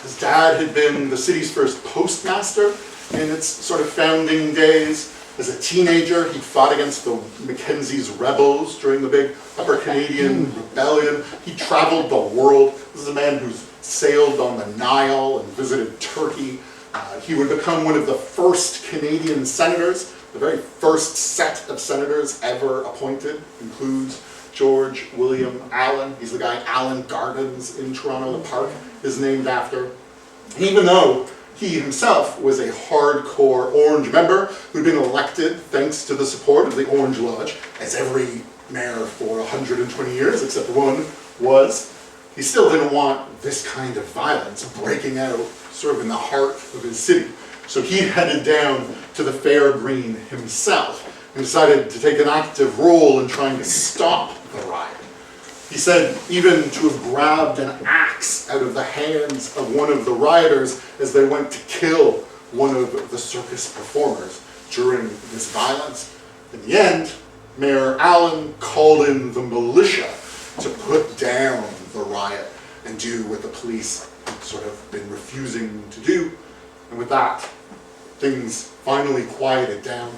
His dad had been the city's first postmaster in its sort of founding days. As a teenager, he fought against the Mackenzie's rebels during the big Upper Canadian Rebellion. He traveled the world. This is a man who's sailed on the Nile and visited Turkey. He would become one of the first Canadian senators. The very first set of senators ever appointed includes George William Allen. He's the guy Allen Gardens in Toronto, the park is named after. And even though he himself was a hardcore Orange member who'd been elected thanks to the support of the Orange Lodge, as every mayor for 120 years except one was, he still didn't want this kind of violence breaking out sort of in the heart of his city. So he headed down to the Fair Green himself and decided to take an active role in trying to stop the riot. He said even to have grabbed an axe out of the hands of one of the rioters as they went to kill one of the circus performers during this violence. In the end, Mayor Allen called in the militia to put down the riot and do what the police had sort of been refusing to do. And with that, things finally quieted down.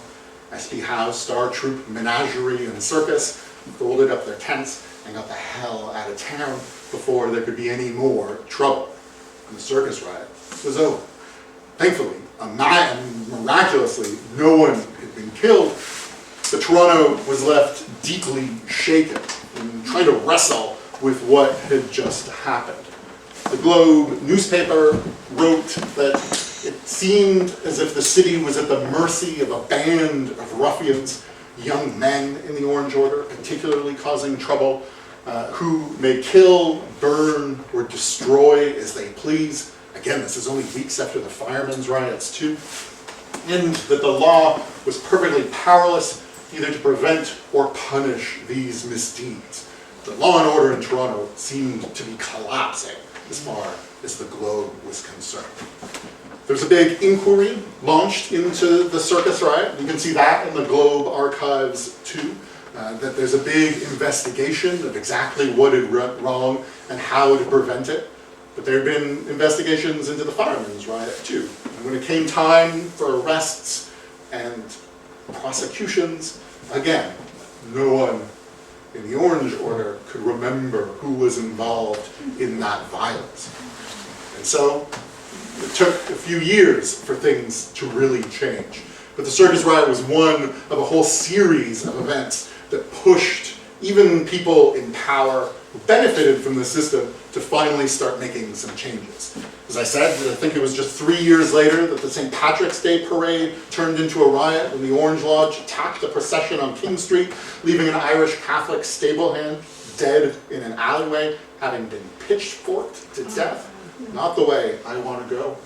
SP Howe's Star Troop Menagerie and Circus folded up their tents and got the hell out of town before there could be any more trouble. And the circus riot was over. Thankfully, miraculously, no one had been killed. But Toronto was left deeply shaken and trying to wrestle with what had just happened. The Globe newspaper wrote that it seemed as if the city was at the mercy of a band of ruffians, young men in the Orange Order, particularly causing trouble, who may kill, burn, or destroy as they please. Again, this is only weeks after the firemen's riots too. And that the law was perfectly powerless either to prevent or punish these misdeeds. The law and order in Toronto seemed to be collapsing as far as the Globe was concerned. There's a big inquiry launched into the circus riot. You can see that in the Globe archives too, that there's a big investigation of exactly what had went wrong and how to prevent it. But there have been investigations into the firemen's riot too. And when it came time for arrests and prosecutions, again, no one in the Orange Order could remember who was involved in that violence. And so it took a few years for things to really change. But the circus riot was one of a whole series of events that pushed even people in power who benefited from the system to finally start making some changes. As I said, I think it was just 3 years later that the St. Patrick's Day parade turned into a riot when the Orange Lodge attacked a procession on King Street, leaving an Irish Catholic stablehand dead in an alleyway, having been pitchforked to death. Not the way I want to go.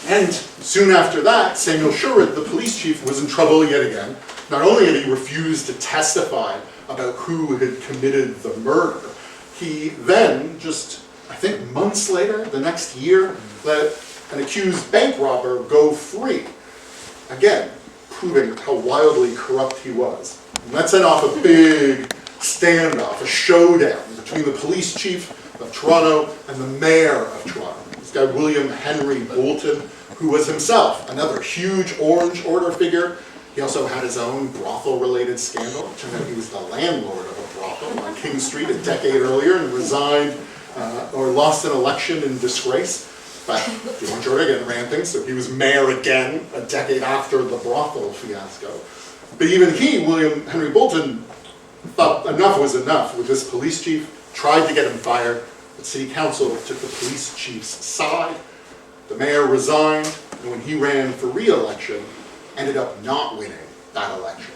And soon after that, Samuel Sherwood, the police chief, was in trouble yet again. Not only had he refused to testify about who had committed the murder, he then, just I think months later, the next year, let an accused bank robber go free. Again, proving how wildly corrupt he was. And that set off a big standoff, a showdown between the police chief of Toronto and the mayor of Toronto. This guy, William Henry Bolton, who was himself another huge Orange Order figure. He also had his own brothel-related scandal. It turned out he was the landlord of a brothel on King Street a decade earlier and resigned or lost an election in disgrace. But the Orange Order again ran things, so he was mayor again a decade after the brothel fiasco. But even he, William Henry Bolton, thought enough was enough with this police chief, tried to get him fired, but city council took the police chief's side. The mayor resigned, and when he ran for re-election, ended up not winning that election.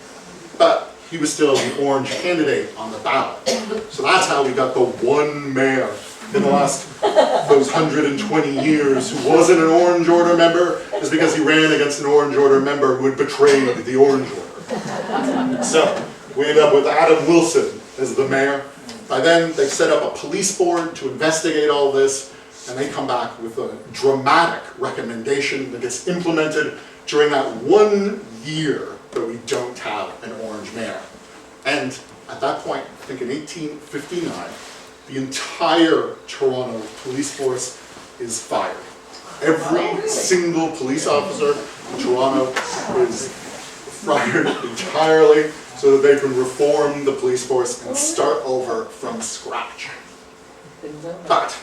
But he was still the Orange candidate on the ballot. So that's how we got the one mayor in the last, those 120 years who wasn't an Orange Order member, is because he ran against an Orange Order member who had betrayed the Orange Order. So we end up with Adam Wilson as the mayor. By then, they've set up a police board to investigate all this, and they come back with a dramatic recommendation that gets implemented during that 1 year that we don't have an Orange mayor. And at that point, I think in 1859, the entire Toronto police force is fired. Every single police officer in Toronto is fired entirely so that they can reform the police force and start over from scratch. But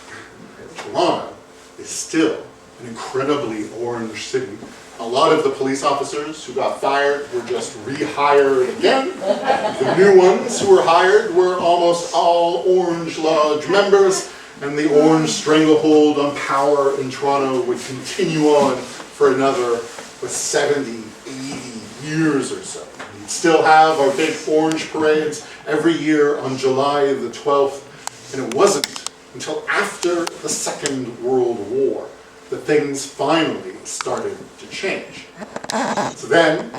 Toronto is still an incredibly orange city. A lot of the police officers who got fired were just rehired again. The new ones who were hired were almost all Orange Lodge members, and the Orange stranglehold on power in Toronto would continue on for another 70, 80 years or so. We'd still have our big orange parades every year on July the 12th, and it wasn't until after the Second World War that things finally started to change. So then,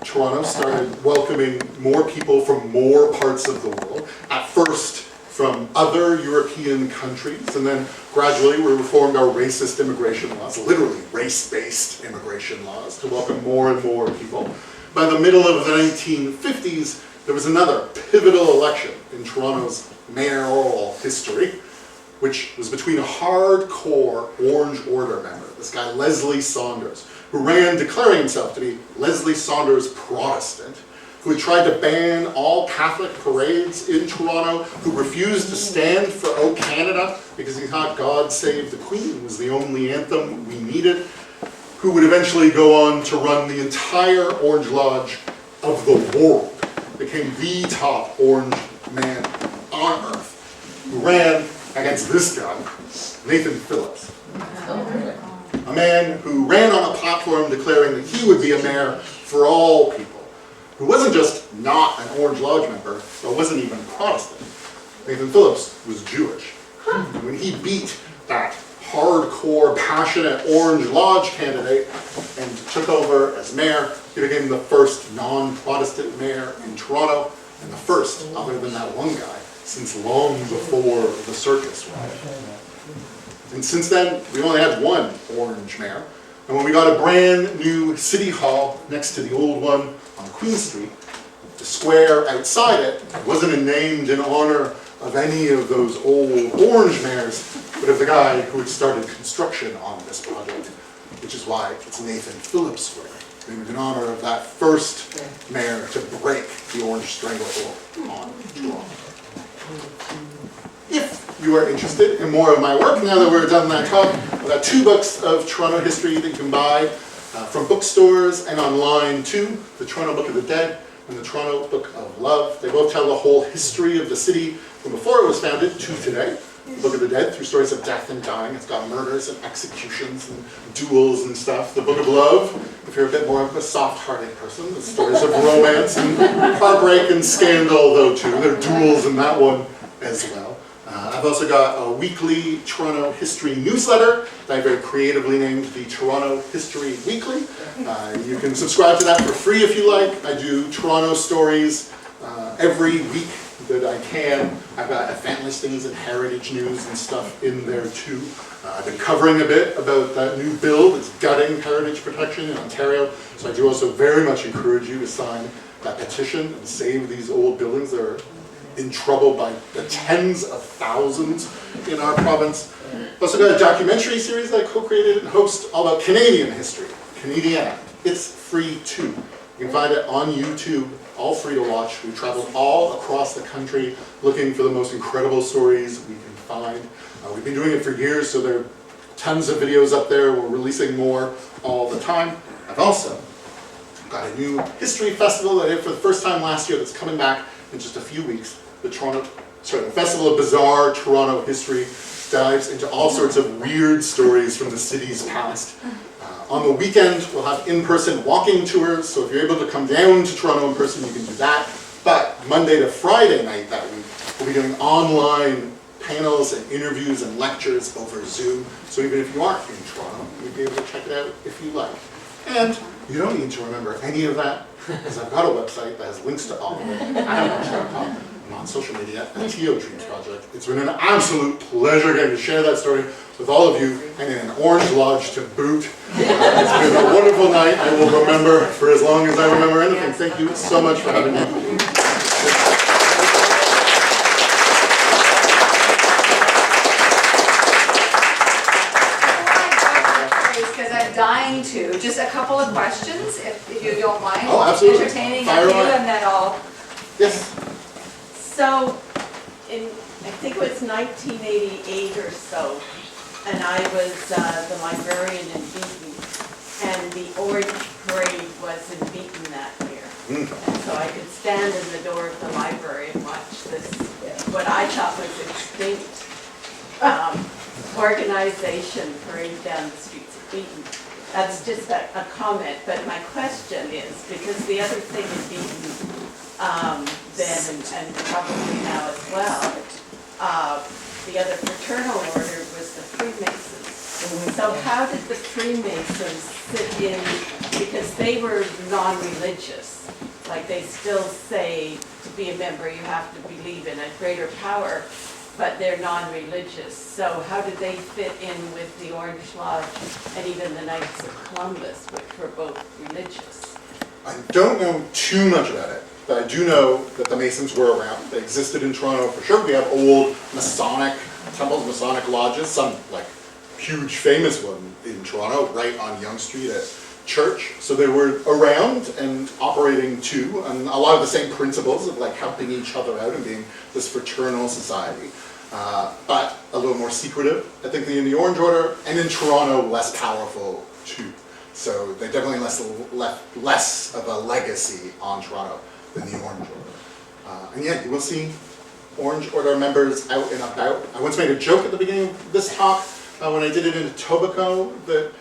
Toronto started welcoming more people from more parts of the world, at first from other European countries, and then gradually we reformed our racist immigration laws, literally race-based immigration laws, to welcome more and more people. By the middle of the 1950s, there was another pivotal election in Toronto's mayoral history, which was between a hardcore Orange Order member, this guy Leslie Saunders, who ran declaring himself to be Leslie Saunders Protestant, who had tried to ban all Catholic parades in Toronto, who refused to stand for O Canada because he thought God Save the Queen was the only anthem we needed, who would eventually go on to run the entire Orange Lodge of the world, became the top orange man on earth, who ran against this guy, Nathan Phillips. A man who ran on a platform declaring that he would be a mayor for all people, who wasn't just not an Orange Lodge member, but wasn't even Protestant. Nathan Phillips was Jewish. And when he beat that hardcore, passionate Orange Lodge candidate and took over as mayor, he became the first non-Protestant mayor in Toronto, and the first, other than that one guy, since long before the circus riot. And since then, we only had one Orange mayor. And when we got a brand new city hall next to the old one on Queen Street, the square outside it wasn't named in honor of any of those old Orange mayors, but of the guy who had started construction on this project, which is why it's Nathan Phillips Square, named in honor of that first mayor to break the Orange stranglehold on Toronto. If you are interested in more of my work, now that we're done that talk, I've got 2 books of Toronto history that you can buy from bookstores and online too, the Toronto Book of the Dead and the Toronto Book of Love. They both tell the whole history of the city from before it was founded to today. The Book of the Dead, through stories of death and dying. It's got murders and executions and duels and stuff. The Book of Love, if you're a bit more of a soft-hearted person, the stories of romance and heartbreak and scandal, though, too. There are duels in that one as well. I've also got a weekly Toronto history newsletter that I very creatively named the Toronto History Weekly. You can subscribe to that for free if you like. I do Toronto stories every week that I can. I've got event listings and heritage news and stuff in there too. I've been covering a bit about that new bill that's gutting heritage protection in Ontario. So I do also very much encourage you to sign that petition and save these old buildings that are in trouble by the tens of thousands in our province. I've also got a documentary series that I co-created and host all about Canadian history, Canadiana. It's free too. You can find it on YouTube, all free to watch. We've traveled all across the country looking for the most incredible stories we can find. We've been doing it for years, so there are tons of videos up there. We're releasing more all the time. I've also got a new history festival that I did for the first time last year that's coming back in just a few weeks. The Festival of Bizarre Toronto History dives into all sorts of weird stories from the city's past. On the weekend, we'll have in-person walking tours, so if you're able to come down to Toronto in person, you can do that. But Monday to Friday night that week, we'll be doing online panels and interviews and lectures over Zoom. So even if you aren't in Toronto, you'll be able to check it out if you like. And you don't need to remember any of that, because I've got a website that has links to all of it. I'm on social media at TWGHS Project. It's been an absolute pleasure getting to share that story with all of you, and in an Orange Lodge to boot. It's been a wonderful night. I will remember for as long as I remember anything. Thank you so much for having me. Dying to. Just a couple of questions, if you don't mind. Oh, absolutely. Entertaining Fire of you, away. and then I'll. Yes. So, I think it was 1988 or so, and I was the librarian in Beaton, and the Orange Parade was in Beaton that year. And so I could stand in the door of the library and watch this, what I thought was extinct organization parade down the streets of Beaton. That's just a comment, but my question is, because the other thing in Beaton then, and probably now as well, the other fraternal order was the Freemasons. So how did the Freemasons fit in, because they were non-religious, like they still say to be a member you have to believe in a greater power, but they're non-religious. So how did they fit in with the Orange Lodge and even the Knights of Columbus, which were both religious? I don't know too much about it, but I do know that the Masons were around. They existed in Toronto for sure. We have old Masonic temples, Masonic lodges, some like huge famous one in Toronto, right on Yonge Street at Church. So they were around and operating too, and a lot of the same principles of like helping each other out and being this fraternal society. But a little more secretive, I think, in the Orange Order, and in Toronto, less powerful too. So they definitely left less of a legacy on Toronto than the Orange Order. And yeah, you will see Orange Order members out and about. I once made a joke at the beginning of this talk when I did it in Etobicoke that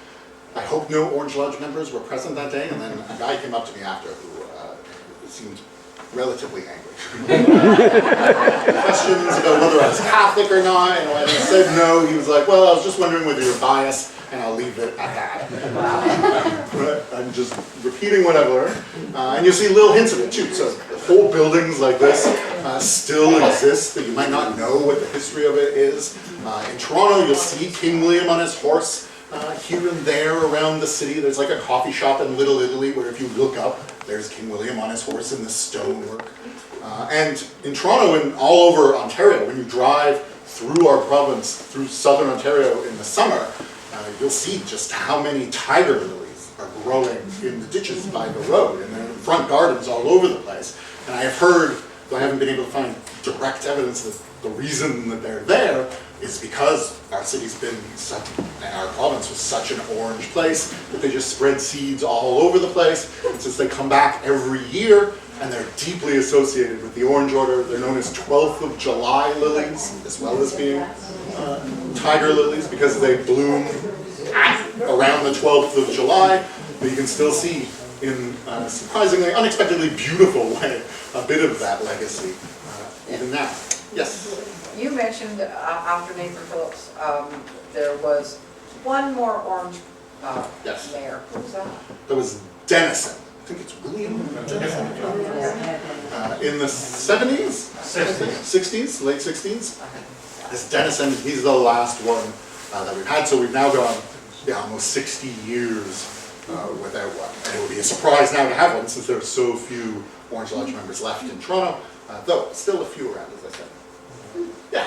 I hope no Orange Lodge members were present that day, and then a guy came up to me after who seemed relatively angry. Questions about whether I was Catholic or not, and when I said no, he was like, well, I was just wondering whether you're biased, and I'll leave it at that. But I'm just repeating what I've learned. And you'll see little hints of it too. So whole buildings like this still exist, that you might not know what the history of it is. In Toronto, you'll see King William on his horse here and there around the city. There's like a coffee shop in Little Italy where if you look up, there's King William on his horse in the stonework. And in Toronto and all over Ontario, when you drive through our province, through southern Ontario in the summer, you'll see just how many tiger lilies are growing in the ditches by the road, and they're in front gardens all over the place. And I have heard, though I haven't been able to find direct evidence that the reason that they're there is because our city's been such, and our province was such an orange place that they just spread seeds all over the place. And since they come back every year, and they're deeply associated with the Orange Order. They're known as 12th of July lilies, as well as being tiger lilies, because they bloom around the 12th of July, but you can still see in a surprisingly, unexpectedly beautiful way, a bit of that legacy even now. Yes? You mentioned after Nathan Phillips, there was one more orange Yes. mayor. Who was that? That was Denison. I think it's William Denison. In the 70s? 60s, late 60s. This Denison, he's the last one that we've had, so we've now gone almost 60 years without one. And it would be a surprise now to have one since there are so few Orange Lodge members left in Toronto, though still a few around, as I said. Yeah.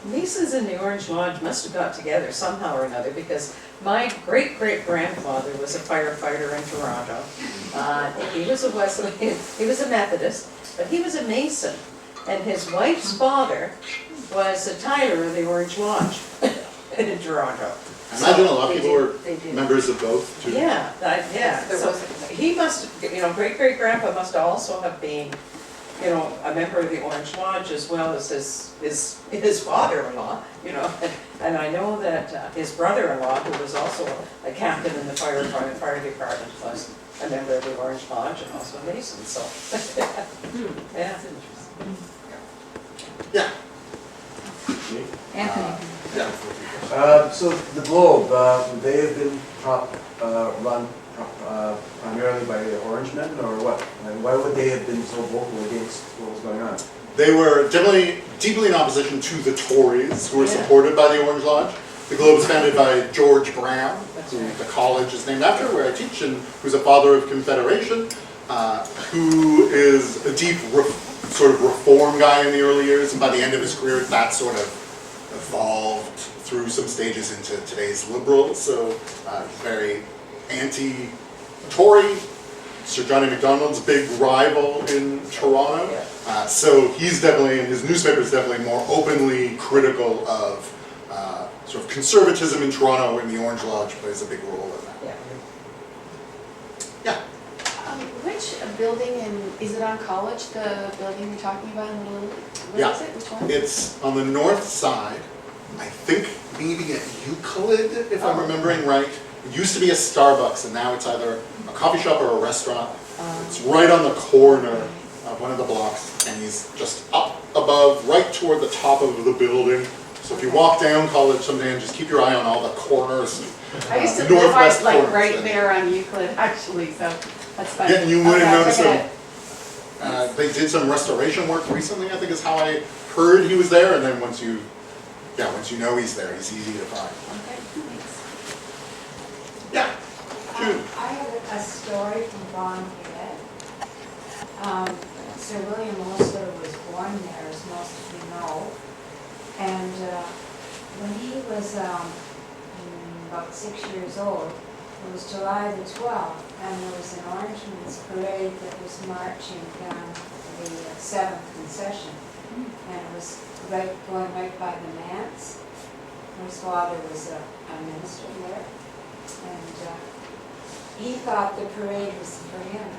Masons in the Orange Lodge must have got together somehow or another, because my great-great-grandfather was a firefighter in Toronto. He was a Wesleyan, he was a Methodist, but he was a Mason. And his wife's father was a Tyler of the Orange Lodge in Toronto. I imagine a lot of people were They did. members of both, too. Yeah, yeah. There So was he must, great-great-grandpa must also have been, a member of the Orange Lodge as well as his father-in-law, And I know that his brother-in-law, who was also a captain in the fire department, was a member of the Orange Lodge and also a Mason, so. Yeah. Yeah. Anthony? Yeah. So the Globe, they have been run primarily by Orange men, or what? And why would they have been so vocal against what was going on? They were definitely deeply in opposition to the Tories, who were Yeah. supported by the Orange Lodge. The Globe is founded by George Brown, who the college is named after, where I teach, and who's a father of Confederation, who is a deep sort of reform guy in the early years, and by the end of his career, that sort of evolved through some stages into today's liberal. So very anti-Tory. Sir Johnny MacDonald's big rival in Toronto. So he's definitely, and his newspaper is definitely more openly critical of sort of conservatism in Toronto, and the Orange Lodge plays a big role in that. Yeah. Yeah. Which building is it on College, the building you're talking about in the little, Yeah. what is it, which one? It's on the north side, I think maybe at Euclid, if I'm remembering right. It used to be a Starbucks, and now it's either a coffee shop or a restaurant. It's right on the corner of one of the blocks, and he's just up above, right toward the top of the building. So if you walk down College someday, and just keep your eye on all the corners. I used to live northwest like corners. right there on Euclid, actually, so that's funny. Yeah, and you would have noticed Okay, him. They did some restoration work recently, I think is how I heard he was there, and then once you know he's there, he's easy to find. Okay, thanks. Yeah. Jude. I have a story from Vaughan Head. Sir William Osler was born there, as most of you know. And when he was about 6 years old, it was July the 12th, and there was an Orangeman's parade that was marching down the 7th concession. And it was going right by the manse. His father was a minister there. And he thought the parade was for him.